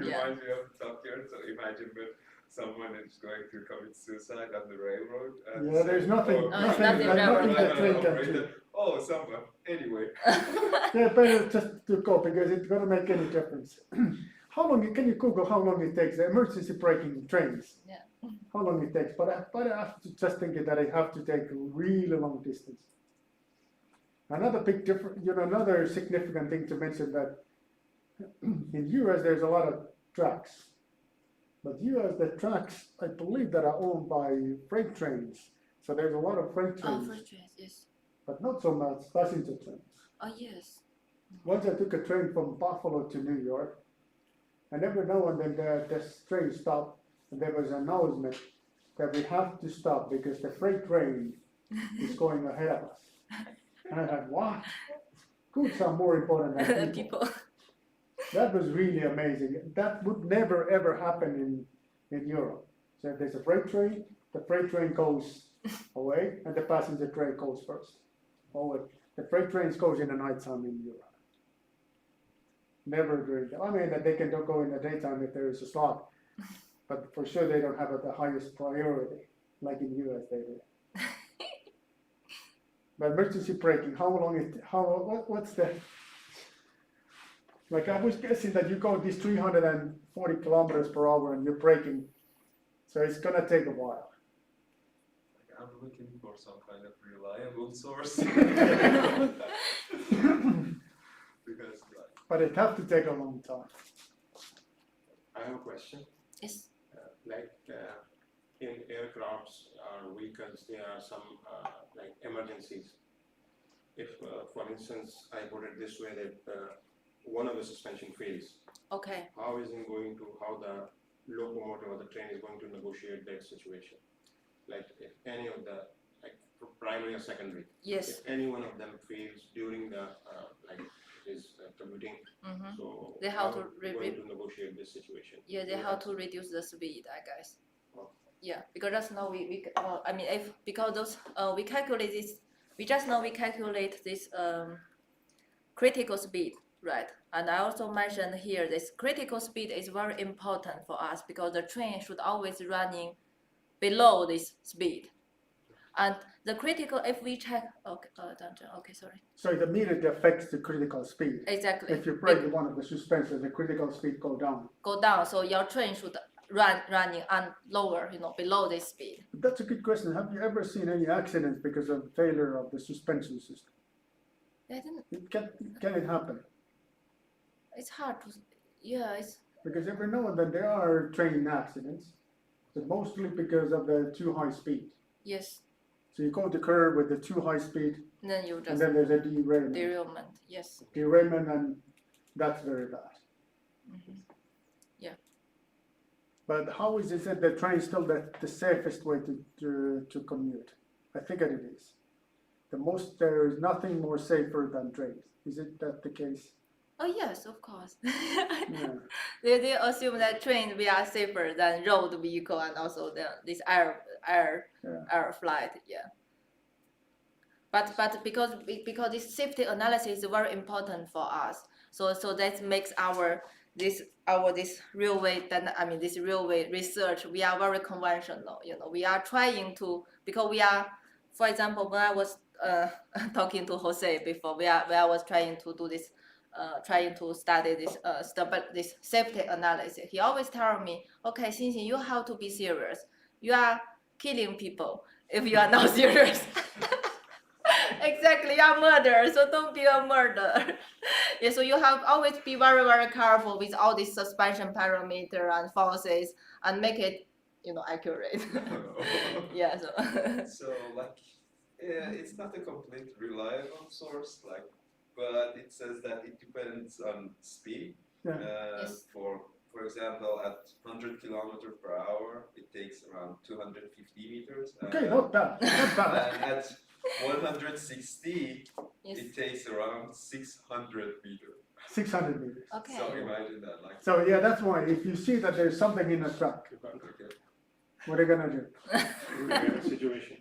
reminds me of Top Gear. So imagine when someone is going to commit suicide on the railroad. And Yeah, there's nothing, Oh, nothing, nothing like, nothing railroad. the train can do. operator. Oh, someone. Anyway. Yeah, better just to go because it's gonna make any difference. How long, can you Google how long it takes, the emergency braking trains? Yeah. How long it takes, but I have to just think that I have to take a really long distance. Another big difference, you know, another significant thing to mention that in US there's a lot of tracks. But US, the tracks, I believe that are owned by freight trains. So there's a lot of freight oh, trains, first trains. Yes. but not so much passenger trains. Oh yes. Once I took a train from Buffalo to New York, and every now and then the train stopped, and there was an announcement that we have to stop because the freight train is going ahead of us. And I thought, what? Goods are more important than people. People. That was really amazing. That would never ever happen in Europe. So if there's a freight train, the freight train goes away, and the passenger train goes first. Always. The freight trains goes in the nighttime in Europe. Never during the, I mean that they can go in the daytime if there is a slot, but for sure they don't have the highest priority like in US they do. But emergency braking, how long what's the, like I was guessing that you go these 340 kilometers per hour and you're braking, so it's gonna take a while. I'm looking for some kind of reliable source. Because like, But it have to take a long time. I have a question. Yes. In aircrafts or vehicles, there are some like emergencies. If, for instance, I put it this way that one of the suspension fails, Okay. how the locomotive or the train is going to negotiate that situation? Like if any of the, like primary or secondary, Yes. if any one of them fails during the commuting, Mm-hmm. so They have how to going to negotiate this situation? Yeah, they Do you have to reduce the speed, I guess. Oh. Yeah, because just now I mean, if because those we calculate this, we just now we calculate this critical speed, right? And I also mentioned here this critical speed is very important for us because the train should always running below this speed. And the critical, if we check, okay, sorry. So it immediately affects the critical speed. Exactly. If you break one of the suspensions, the critical speed go down. Go down, so your train should running and lower, below this speed. That's a good question. Have you ever seen any accidents because of failure of the suspension system? I didn't. Can it happen? It's hard to. Yeah, it's. Because every now and then there are train accidents, but mostly because of the too high speed. Yes. So you go to curve with the too high speed, Then you and just then there's a derailment. derailment. Yes. Derailment, and that's very bad. Mm-hmm. Yeah. But how is it that the train is still the safest way to commute? I think it is. There is nothing more safer than trains. Is it that the case? Oh yes, of course. Yeah. They assume that train we are safer than road vehicle and also this air flight. Yeah. But because this safety analysis is very important for us, so that makes this railway this railway research, we are very conventional. We are trying to, because we are, for example, when I was talking to Jose before, where I was trying to do this, trying to study this safety analysis. He always tell me, okay, Xinxin, you have to be serious. You are killing people if you are not serious. Exactly, you are murderer, so don't be a murderer. Yeah, so you have always be very, very careful with all these suspension parameter and forces and make it, accurate. Yeah, so. So like, it's not a complete reliable source, like, but it says that it depends on speed. Yeah. Yes. For example, at 100 kilometers per hour, it takes around 250 meters. Okay, not bad. Not bad. And at 160, Yes. it takes around 600 meters. 600 meters. Okay. So imagine that, like. So yeah, that's why if you see that there's something in the truck, Okay. what are you gonna do? Situation.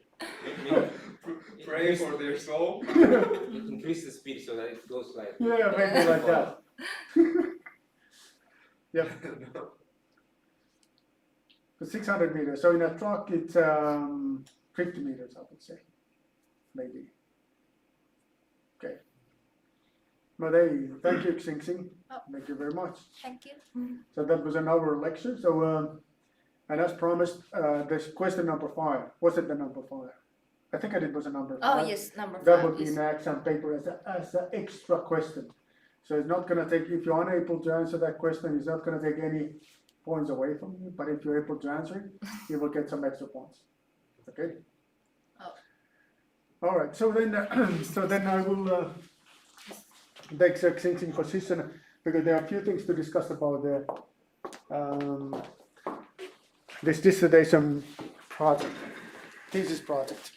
Pray for their soul. Increase the speed so that it goes like. Yeah, maybe like that. Yep. No. 600 meters. So in a truck, it's 50 meters, I would say, maybe. Okay. But hey, thank you, Xing. Oh. Thank you very much. Thank you. So that was another lecture. So, and as promised, this question number 5. Was it the number 5? I think it was a number 5. Oh yes, number 5. That would be yes. an exam paper as an extra question. So it's not going to take, if you're unable to answer that question, it's not going to take any points away from you. But if you're able to answer it, you will get some extra points. Okay? Oh. All right. So then, I will take Xing position, because there are a few things to discuss about this dissertation project, thesis project.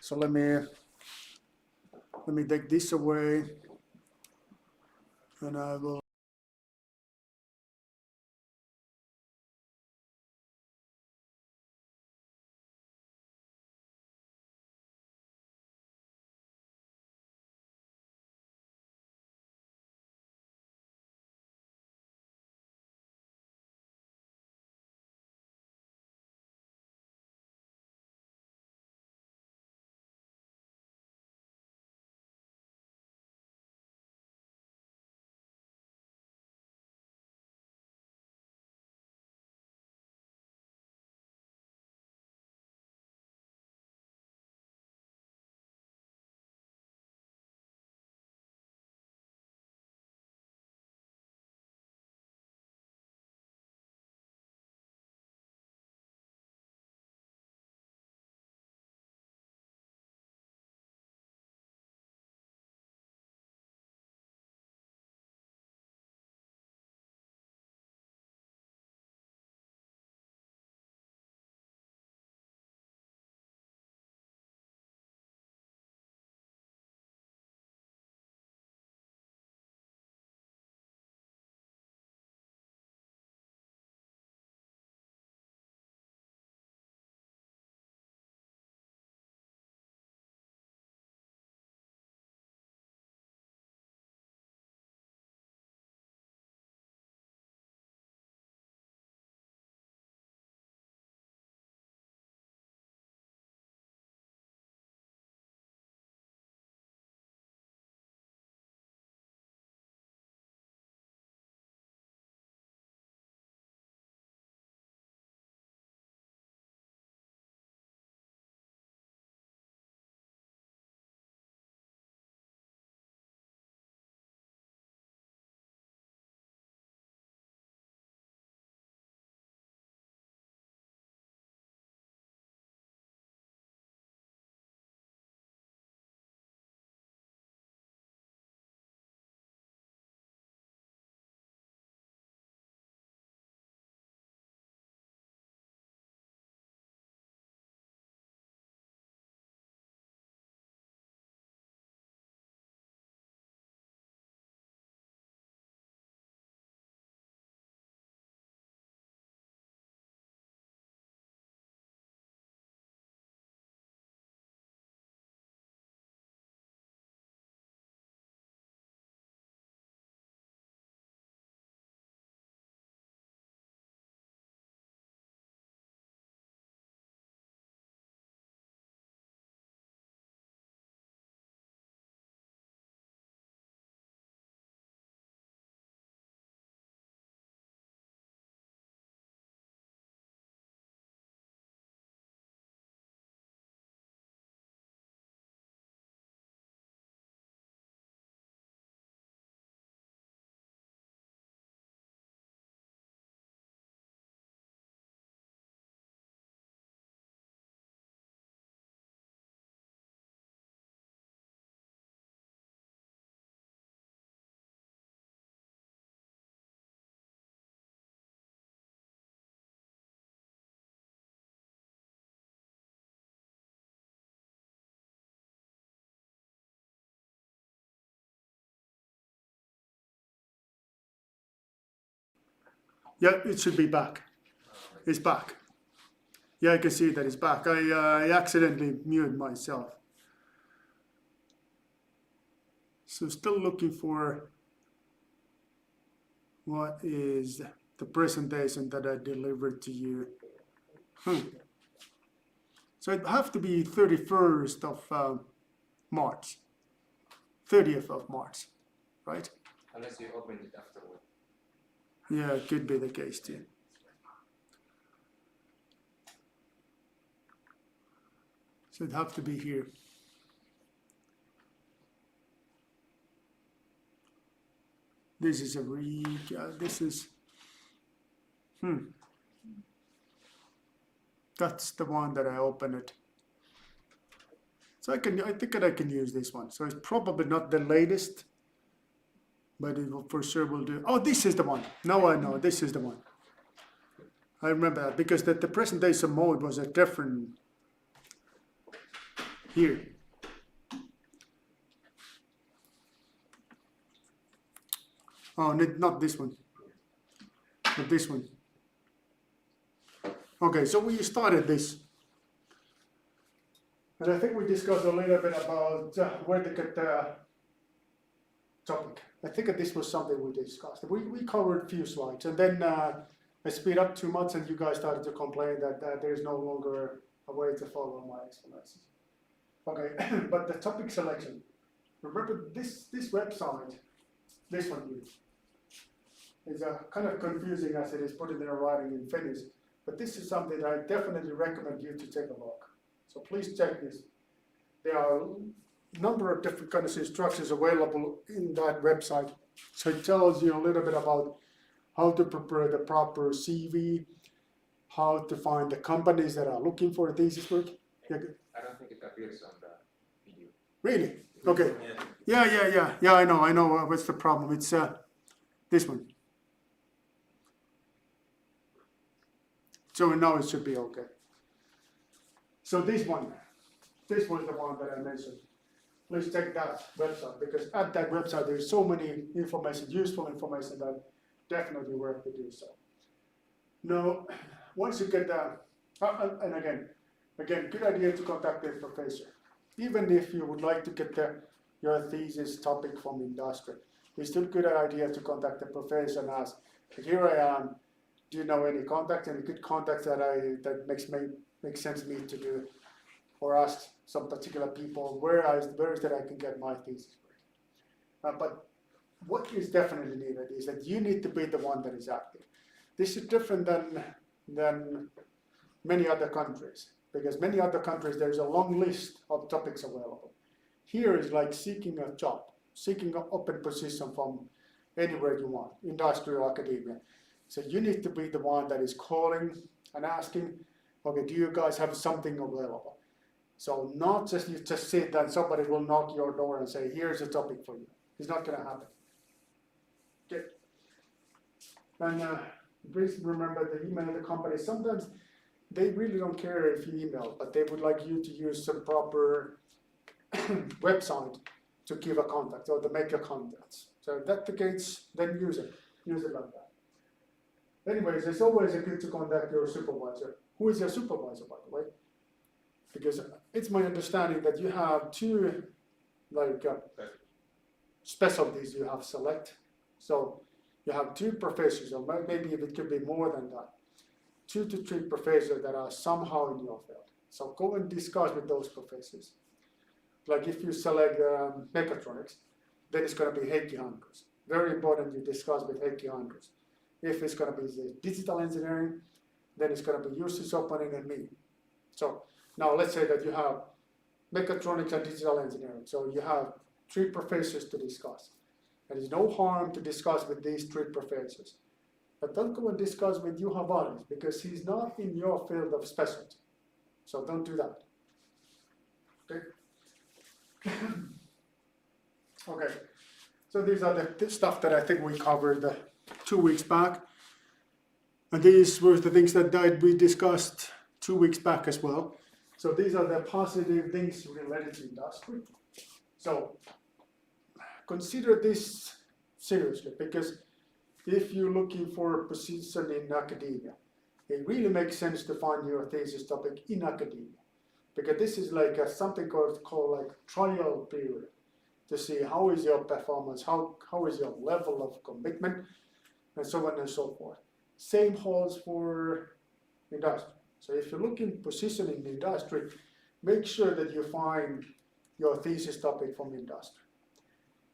So let me take this away, and I will Yeah, it should be back. It's back. Yeah, I can see that it's back. I accidentally muted myself. So still looking for what is the presentation that I delivered to you. So it have to be 31st of March, 30th of March, right? Unless you open it afterward. Yeah, it could be the case too. So it'd have to be here. This is a this is, that's the one that I opened it. So I think that I can use this one. So it's probably not the latest, but it will for sure will do. Oh, this is the one. Now I know, this is the one. I remember that because the presentation mode was a different here. Oh, not this one, but this one. Okay, so we started this. And I think we discussed a little bit about where to get the topic. I think that this was something we discussed. We covered a few slides, and then I speed up too much, and you guys started to complain that there's no longer a way to follow my explanations. Okay, but the topic selection. Remember this website, this one here, is kind of confusing as it is put in their writing in Finnish, but this is something that I definitely recommend you to take a look. So please check this. There are a number of different kinds of instructions available in that website. So it tells you a little bit about how to prepare the proper CV, how to find the companies that are looking for thesis work. Yeah. I don't think it appears on the video. Really? Okay. Yeah, I know. What's the problem? It's this one. So now it should be okay. So this was the one that I mentioned. Please check that website because at that website there's so many information, useful information that definitely worth to do so. Now, once you get that, and again, good idea to contact the professor. Even if you would like to get your thesis topic from industry, it's still a good idea to contact the professor and ask, here I am, do you know any contacts, any good contacts that makes sense to me to do, or ask some particular people where is that I can get my thesis work. But what is definitely needed is that you need to be the one that is active. This is different than many other countries, because many other countries there's a long list of topics available. Here is like seeking a job, seeking an open position from anywhere you want, industry or academia. So you need to be the one that is calling and asking, okay, do you guys have something available? So not just you just sit and somebody will knock your door and say, here's a topic for you. It's not going to happen. Okay. And please remember the email the company. Sometimes they really don't care if you email, but they would like you to use some proper website to give a contact or to make a contact. So if that's the case, then use it. Use it like that. Anyways, it's always good to contact your supervisor. Who is your supervisor, by the way? Because it's my understanding that you have two specialties you have select. So you have two professors, or maybe it could be more than that. 2 to 3 professors that are somehow in your field. So go and discuss with those professors. Like if you select mechatronics, then it's going to be Heikki Hankos. Very important you discuss with Heikki Hankos. If it's going to be the digital engineering, then it's going to be Jussi Sopanen and me. So now let's say that you have mechatronics and digital engineering. So you have 3 professors to discuss. There is no harm to discuss with these 3 professors. But don't go and discuss with Juha Varis because he's not in your field of specialty. So don't do that. Okay? Okay. So these are the stuff that I think we covered 2 weeks back. And these were the things that we discussed 2 weeks back as well. So these are the positive things related to industry. So consider this seriously because if you're looking for a position in academia, it really makes sense to find your thesis topic in academia, because this is like something called like trial period to see how is your performance, how is your level of commitment, and so on and so forth. Same holds for industry. So if you're looking position in industry, make sure that you find your thesis topic from industry.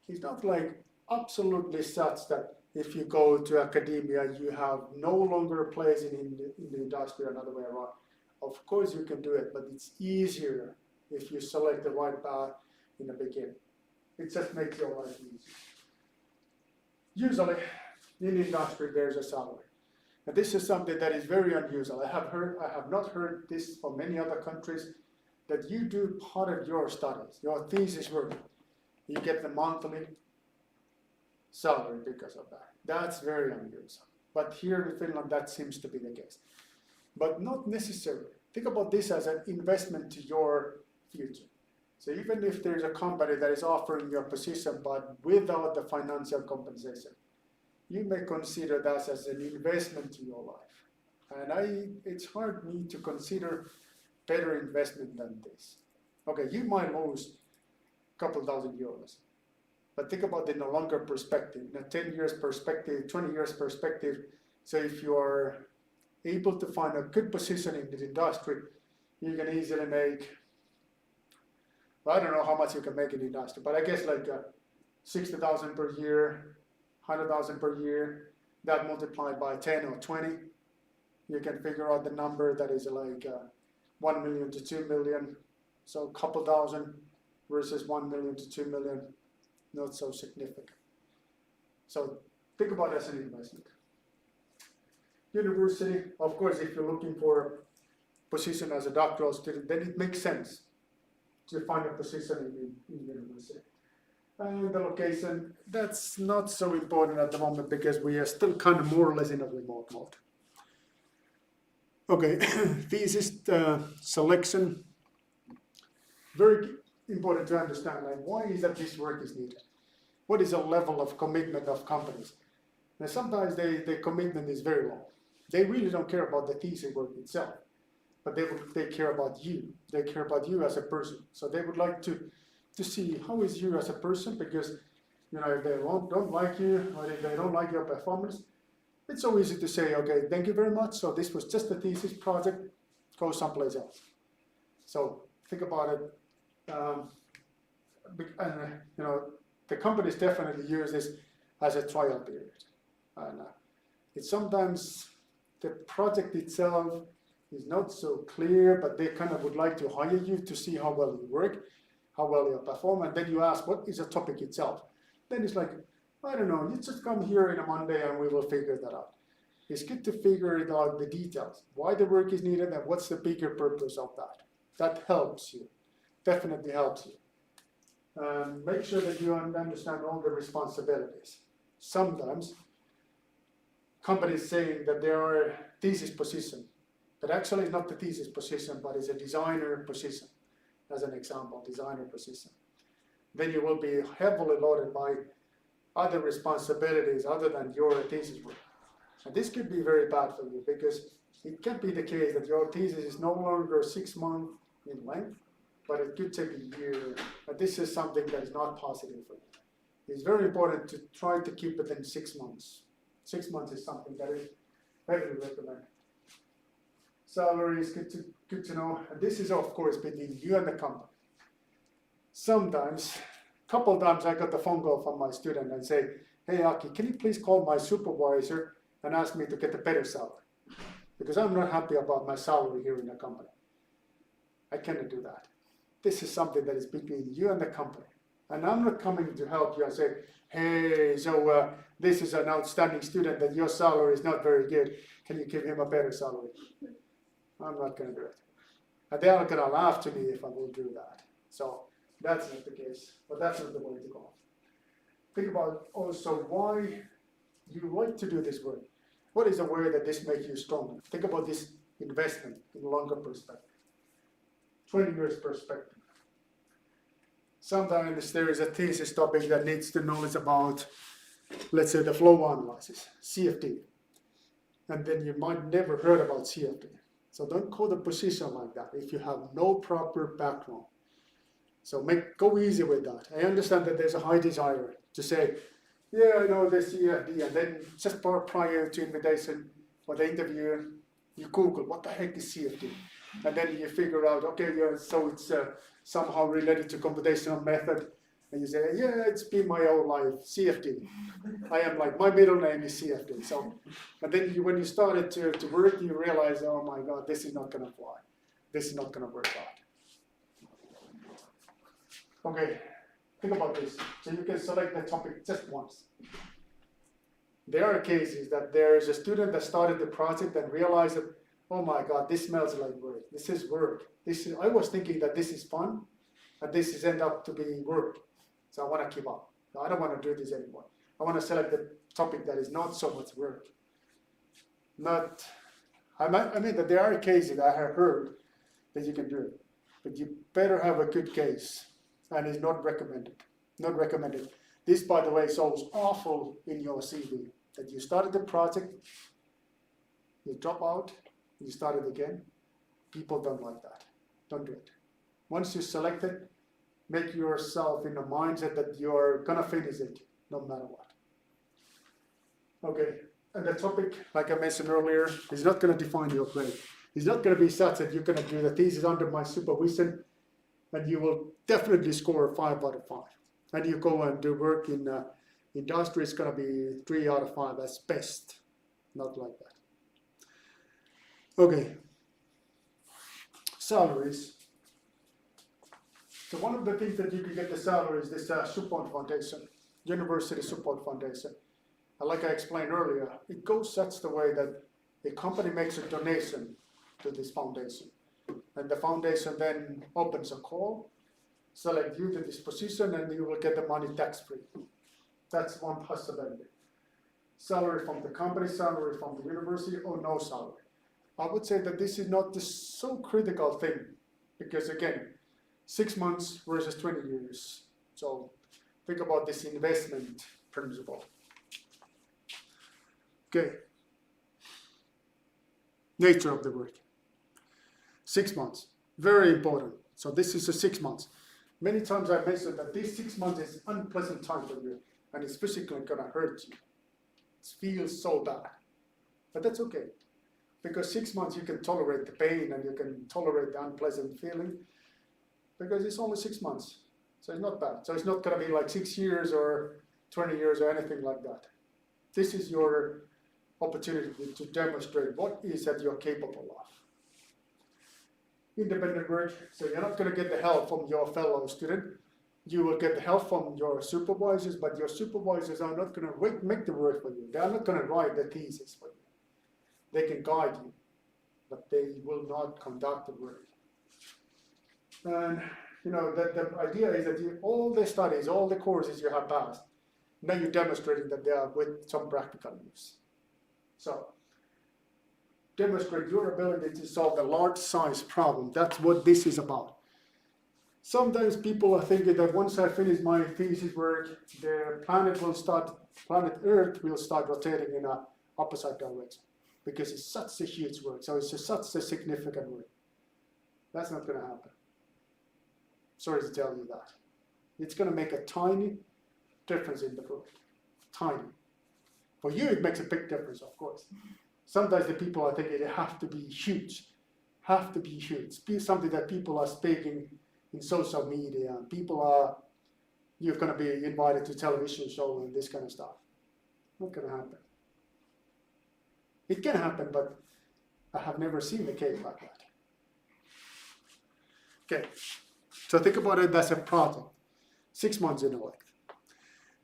It's not like absolutely such that if you go to academia, you have no longer a place in the industry, another way around. Of course you can do it, but it's easier if you select the right path in the beginning. It just makes your life easier. Usually, in industry, there's a salary. And this is something that is very unusual. I have not heard this from many other countries, that you do part of your studies, your thesis work, you get the monthly salary because of that. That's very unusual. But here in Finland, that seems to be the case. But not necessarily. Think about this as an investment to your future. So even if there's a company that is offering you a position, but without the financial compensation, you may consider that as an investment to your life. And it's hard for me to consider better investment than this. Okay, you might lose a couple €1,000, but think about it in a longer perspective, in a 10 years perspective, 20 years perspective. So if you are able to find a good position in the industry, you can easily make, well, I don't know how much you can make in the industry, but I guess like 60,000 per year, 100,000 per year, that multiplied by 10 or 20, you can figure out the number that is like 1 million to 2 million. So a couple thousand versus 1 million to 2 million, not so significant. So think about it as an investment. University, of course, if you're looking for a position as a doctoral student, then it makes sense to find a position in university. And the location, that's not so important at the moment because we are still kind of more or less in a remote mode. Okay, thesis selection, very important to understand, like why is that this work is needed? What is the level of commitment of companies? Now sometimes the commitment is very low. They really don't care about the thesis work itself, but they care about you. They care about you as a person. So they would like to see how is you as a person, because if they don't like you or if they don't like your performance, it's so easy to say, okay, thank you very much. So this was just a thesis project, go someplace else. So think about it. The companies definitely use this as a trial period. And it's sometimes the project itself is not so clear, but they kind of would like to hire you to see how well you work, how well you perform, and then you ask, what is the topic itself? Then it's like, I don't know, you just come here on a Monday and we will figure that out. It's good to figure it out, the details, why the work is needed and what's the bigger purpose of that. That helps you, definitely helps you. Make sure that you understand all the responsibilities. Sometimes companies saying that there are thesis position, but actually it's not the thesis position, but it's a designer position, as an example, designer position. Then you will be heavily loaded by other responsibilities other than your thesis work. And this could be very bad for you because it can be the case that your thesis is no longer 6 months in length, but it could take a year. But this is something that is not positive for you. It's very important to try to keep it in 6 months. 6 months is something that is heavily recommended. Salary is good to know. And this is, of course, between you and the company. Sometimes, a couple of times I got the phone call from my student and say, hey, Aki, can you please call my supervisor and ask me to get a better salary? Because I'm not happy about my salary here in the company. I cannot do that. This is something that is between you and the company. And I'm not coming to help you and say, hey, so this is an outstanding student that your salary is not very good. Can you give him a better salary? I'm not going to do it. And they are going to laugh to me if I will do that. So that's not the case, but that's not the way to go. Think about also why you like to do this work. What is the way that this makes you stronger? Think about this investment in longer perspective, 20 years perspective. Sometimes there is a thesis topic that needs the knowledge about let's say the flow analysis, CFD, and then you might never heard about CFD. So don't call the position like that if you have no proper background. So go easy with that. I understand that there's a high desire to say, yeah, I know the CFD, and then just prior to invitation for the interview, you Google what the heck is CFD, and then you figure out, okay, yeah, so it's somehow related to computational method, and you say, yeah, it's been my whole life, CFD. I am like, my middle name is CFD. So, and then when you started to work, you realize, oh my God, this is not gonna fly. This is not gonna work out. Okay, think about this. So you can select the topic just once. There are cases that there is a student that started the project and realized that, oh my God, this smells like work. This is work. I was thinking that this is fun, and this is end up to be work. So I want to give up. I don't want to do this anymore. I want to select the topic that is not so much work. I mean that there are cases I have heard that you can do it, but you better have a good case, and it's not recommended. Not recommended. This, by the way, sounds awful in your CV, that you started the project, you drop out, you start it again. People don't like that. Don't do it. Once you select it, make yourself in the mindset that you're gonna finish it no matter what. Okay, and the topic, like I mentioned earlier, is not gonna define your grade. It's not gonna be such that you're gonna do the thesis under my supervision and you will definitely score 5 out of 5. And you go and do work in industry, it's gonna be 3 out of 5 as best. Not like that. Okay, salaries. So one of the things that you can get the salary is this support foundation, university support foundation. And like I explained earlier, it goes such the way that the company makes a donation to this foundation. And the foundation then opens a call, select you to this position, and you will get the money tax-free. That's one possibility. Salary from the company, salary from the university, or no salary. I would say that this is not the so critical thing, because again, 6 months versus 20 years. So think about this investment principle. Okay. Nature of the work. 6 months, very important. So this is a 6 months. Many times I mentioned that this 6 months is unpleasant time for you, and it's physically gonna hurt you. It feels so bad, but that's okay. Because 6 months you can tolerate the pain and you can tolerate the unpleasant feeling, because it's only 6 months. So it's not bad. So it's not gonna be like 6 years or 20 years or anything like that. This is your opportunity to demonstrate what is that you're capable of. Independent work, so you're not gonna get the help from your fellow student. You will get the help from your supervisors, but your supervisors are not gonna make the work for you. They are not gonna write the thesis for you. They can guide you, but they will not conduct the work. And you know that the idea is that all the studies, all the courses you have passed, now you're demonstrating that they are with some practical use. So demonstrate your ability to solve a large size problem. That's what this is about. Sometimes people are thinking that once I finish my thesis work, the planet Earth will start rotating in a opposite direction, because it's such a huge work, so it's such a significant work. That's not gonna happen. Sorry to tell you that. It's gonna make a tiny difference in the world, tiny. For you, it makes a big difference, of course. Sometimes the people are thinking they have to be huge, be something that people are speaking in social media, and you're gonna be invited to television show and this kind of stuff. Not gonna happen. It can happen, but I have never seen the case like that. Okay, so think about it as a project, 6 months in length.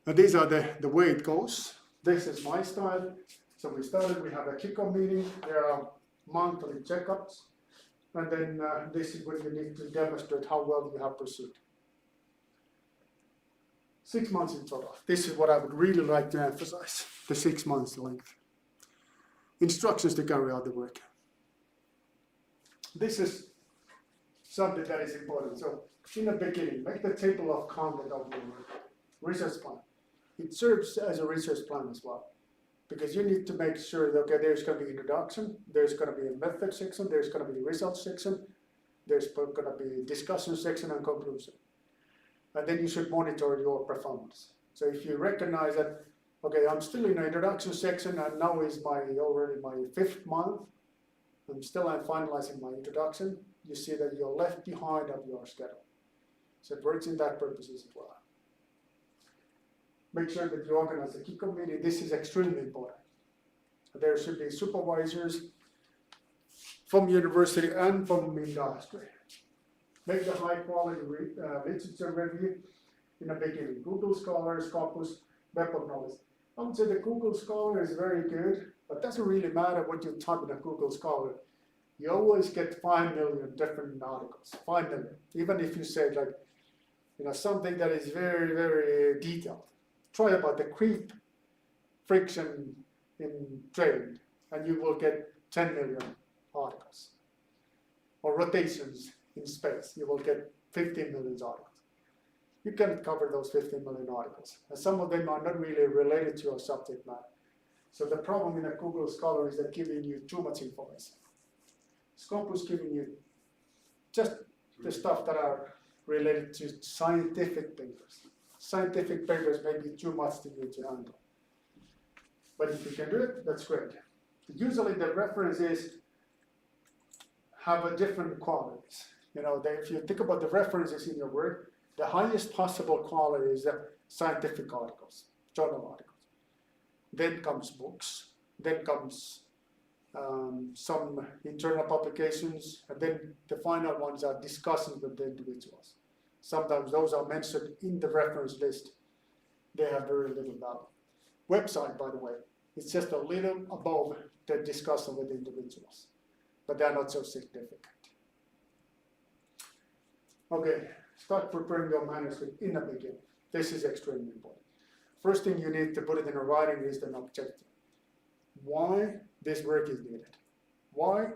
Now these are the way it goes. This is my style. So we have a kickoff meeting, there are monthly checkups, and then this is when you need to demonstrate how well you have pursued. 6 months in total. This is what I would really like to emphasize, the 6 months length. Instructions to carry out the work. This is something that is important. So in the beginning, make the table of content of your work, research plan. it serves as a research plan as well. Because you need to make sure that, okay, there's going to be introduction, there's going to be a method section, there's going to be a results section, there's going to be a discussion section and conclusion. And then you should monitor your performance. So if you recognize that, okay, I'm still in the introduction section and now is already my 5th month, I'm finalizing my introduction, you see that you're left behind of your schedule. So it works in that purposes as well. Make sure that you organize a key committee. This is extremely important. There should be supervisors from university and from industry. Make the high quality literature review in the beginning. Google Scholar, Scopus, Web of Knowledge. I would say the Google Scholar is very good, but it doesn't really matter what you type in a Google Scholar. You always get 5 million different articles, 5 million. Even if you say like, something that is very, very detailed. Try about the creep friction in trade, and you will get 10 million articles. Or rotations in space, you will get 15 million articles. You can't cover those 15 million articles. And some of them are not really related to your subject matter. So the problem in a Google Scholar is that giving you too much information. Scopus giving you just the stuff that are related to scientific papers. Scientific papers may be too much to you to handle. But if you can do it, that's great. Usually the references have a different qualities. If you think about the references in your work, the highest possible quality is the scientific articles, journal articles. Then comes books, then comes some internal publications, and then the final ones are discussions with the individuals. Sometimes those are mentioned in the reference list. They have very little value. Website, by the way, it's just a little above the discussion with individuals, but they're not so significant. Okay, start preparing your manuscript in the beginning. This is extremely important. First thing you need to put it in a writing is an objective. Why this work is needed. Why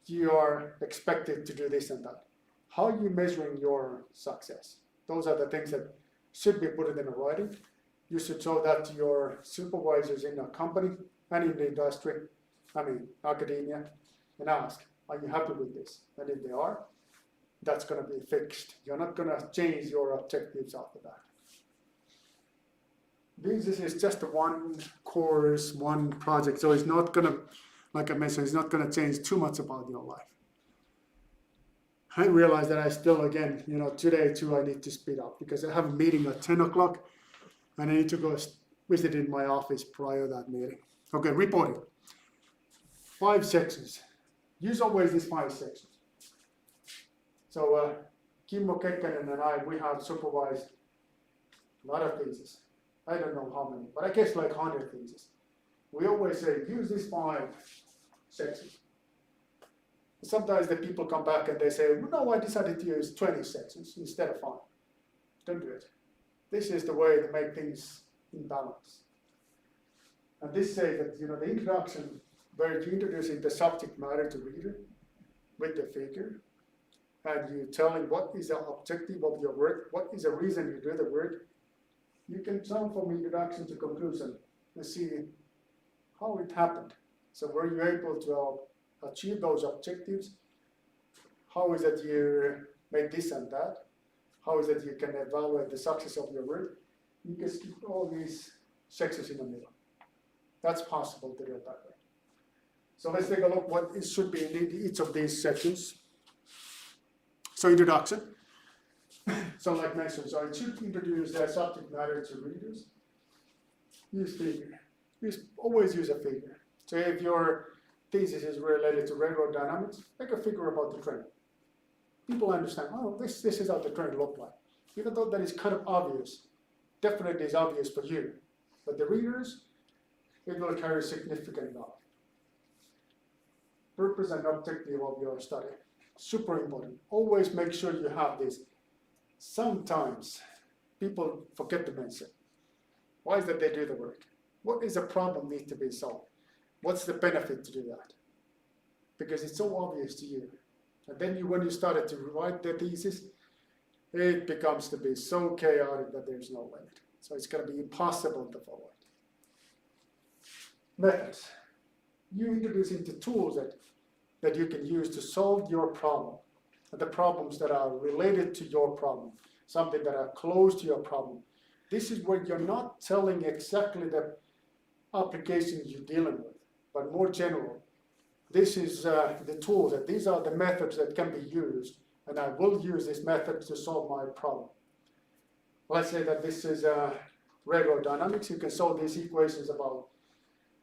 you are expected to do this and that. How are you measuring your success? Those are the things that should be put in a writing. You should show that to your supervisors in a company and in the industry, academia, and ask, are you happy with this? And if they are, that's going to be fixed. You're not going to change your objectives after that. This is just one course, one project, so it's not going to, like I mentioned, it's not going to change too much about your life. I realize that I still, again, today too, I need to speed up because I have a meeting at 10 o'clock and I need to go visit in my office prior to that meeting. Okay, reporting. 5 sections. Use always these 5 sections. So Kimmo Kekkonen and I, we have supervised a lot of theses. I don't know how many, but I guess like 100 theses. We always say, use these 5 sections. Sometimes the people come back and they say, no, I decided to use 20 sections instead of 5. Don't do it. This is the way to make things in balance. And this says that, the introduction, where you're introducing the subject matter to reader with the figure, and you tell him what is the objective of your work, what is the reason you do the work, you can jump from introduction to conclusion and see how it happened. So were you able to achieve those objectives? How is it you made this and that? How is it you can evaluate the success of your work? You can skip all these sections in the middle. That's possible to do it that way. So let's take a look what it should be in each of these sections. So introduction. So like mentioned, so it should introduce the subject matter to readers. Use figure. Always use a figure. So if your thesis is related to railroad dynamics, make a figure about the train. People understand, oh, this is how the train looked like. Even though that is kind of obvious, definitely is obvious for you. But the readers, it will carry significant value. Purpose and objective of your study. Super important. Always make sure you have this. Sometimes people forget to mention. Why is that they do the work? What is the problem need to be solved? What's the benefit to do that? Because it's so obvious to you. And then when you started to write the thesis, it becomes to be so chaotic that there's no limit. So So it's going to be impossible to follow it. Methods. You're introducing the tools that you can use to solve your problem, the problems that are related to your problem, something that are close to your problem. This is where you're not telling exactly the applications you're dealing with, but more general. This is the tools, that these are the methods that can be used, and I will use this method to solve my problem. Let's say that this is railroad dynamics. You can solve these equations about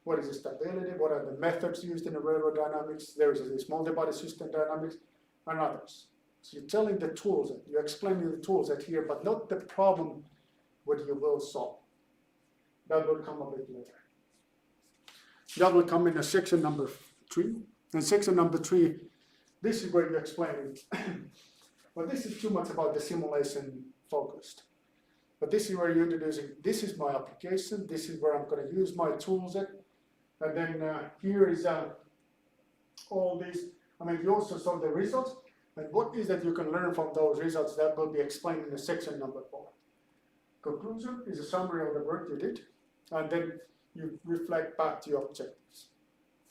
what is the stability, what are the methods used in the railroad dynamics, there is this multi-body system dynamics, and others. So you're telling the tools, you're explaining the tools that here, but not the problem what you will solve. That will come a bit later. That will come in a section number 3. And section number 3, this is where you're explaining. But this is too much about the simulation focused. But this is where you're introducing, this is my application, this is where I'm going to use my tools at. And then here is all these, you also saw the results, and what is that you can learn from those results that will be explained in the section number 4. Conclusion is a summary of the work you did, and then you reflect back to your objectives.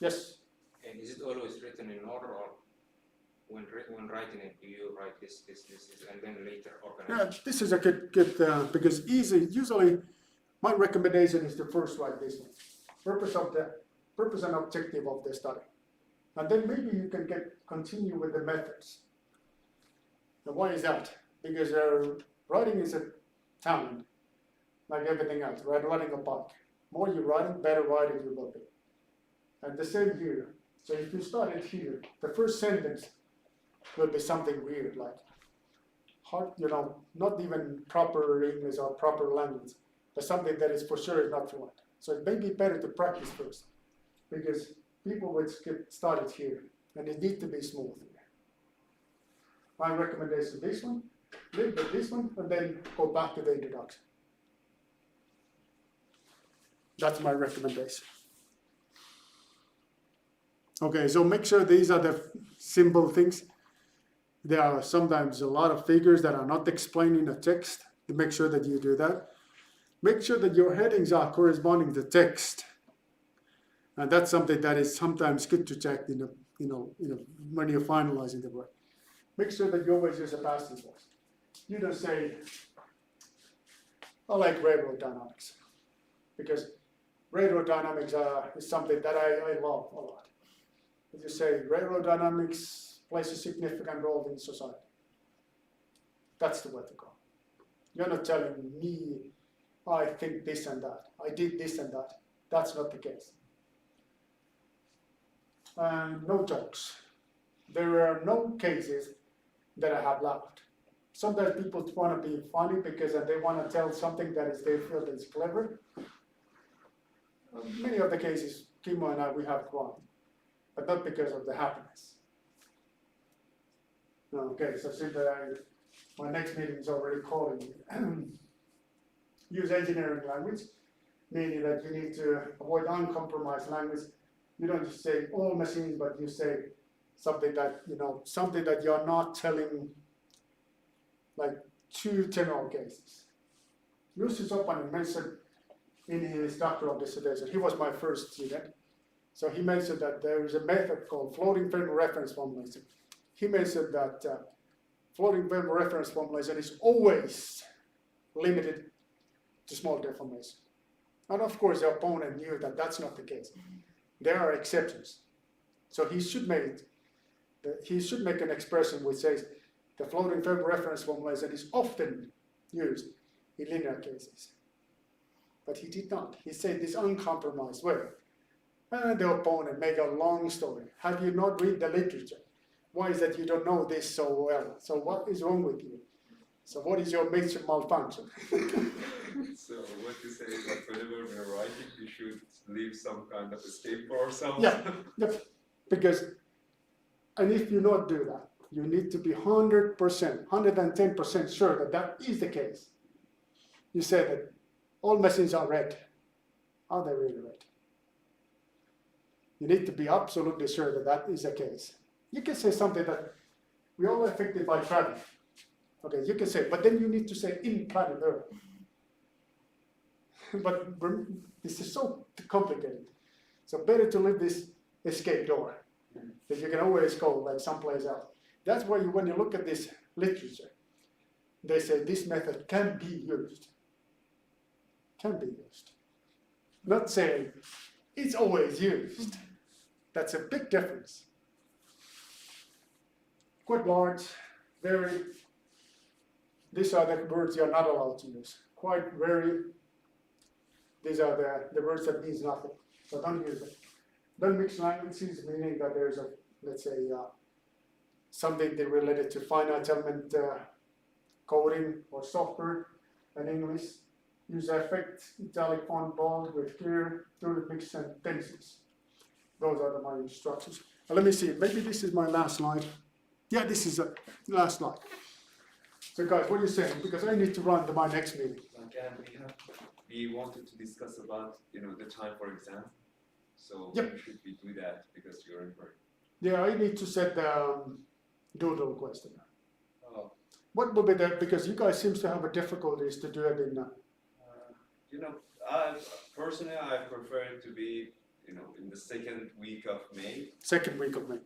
Yes? And is it always written in order, or when writing it, do you write this, and then later organize? Yeah, this is a good because usually my recommendation is to first write this one. Purpose and objective of the study. And then maybe you can continue with the methods. And why is that? Because writing is a talent, like everything else, right? Riding a bike. More you write, better writing you will be. And the same here. So if you start it here, the first sentence will be something weird, like hard, not even proper English or proper language, but something that is for sure is not fluent. So it may be better to practice first, because people would get started here, and it needs to be smooth here. My recommendation, this one, a little bit this one, and then go back to the introduction. That's my recommendation. Okay, so make sure these are the simple things. There are sometimes a lot of figures that are not explained in the text. Make sure that you do that. Make sure that your headings are corresponding to text. And that's something that is sometimes good to check when you're finalizing the work. Make sure that you always use a past tense voice. You don't say, I like railroad dynamics, because railroad dynamics is something that I love a lot. If you say railroad dynamics plays a significant role in society, that's the way to go. You're not telling me, I think this and that, I did this and that. That's not the case. No jokes. There are no cases that I have laughed. Sometimes people want to be funny because they want to tell something that they feel is clever. Many of the cases, Kimmo and I, we have fun, but not because of the happiness. Okay, so since my next meeting is already calling me. Use engineering language, meaning that you need to avoid uncompromised language. You don't just say all machines, but you say something that you're not telling, like 2 general cases. Jussi Sopanen mentioned in his doctoral dissertation, he was my first student, so he mentioned that there is a method called floating frame reference formulation. He mentioned that floating frame reference formulation is always limited to small deformation. And of course, the opponent knew that that's not the case. There are exceptions. So he should make an expression which says the floating frame reference formulation is often used in linear cases. But he did not. He said this uncompromised way. And the opponent made a long story. Have you not read the literature? Why is that you don't know this so well? So what is wrong with you? So what is your major malfunction? So what you say is that whenever we're writing, you should leave some kind of escape for ourselves? Yeah, because, and if you not do that, you need to be 100%, 110% sure that that is the case. You say that all machines are red. Are they really red? You need to be absolutely sure that that is the case. You can say something that we're all affected by travel. Okay, you can say, but then you need to say in planet Earth. but this is so complicated. So better to leave this escape door that you can always go like someplace else. That's why when you look at this literature, they say this method can be used. Can be used. Not saying it's always used. That's a big difference. Quite large, very. These are the words you're not allowed to use. Quite very. These are the words that means nothing. So don't use it. Don't mix languages, meaning that there's a, let's say, something that related to finite element coding or software and English. Use effect, italic font, bold with clear, through the mix sentences. Those are my instructions. Let me see, maybe this is my last slide. Yeah, this is the last slide. So guys, what are you saying? Because I need to run to my next meeting. We wanted to discuss about, the time for exam. So Yep. when should we do that? Because you're referring. Yeah, I need to set the doodle question. Oh, What will be that? Because you guys seems to have a difficulties to do it in. Personally, I prefer it to be, in the second week of May. Second week of May.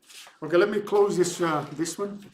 Okay, let me close this this one.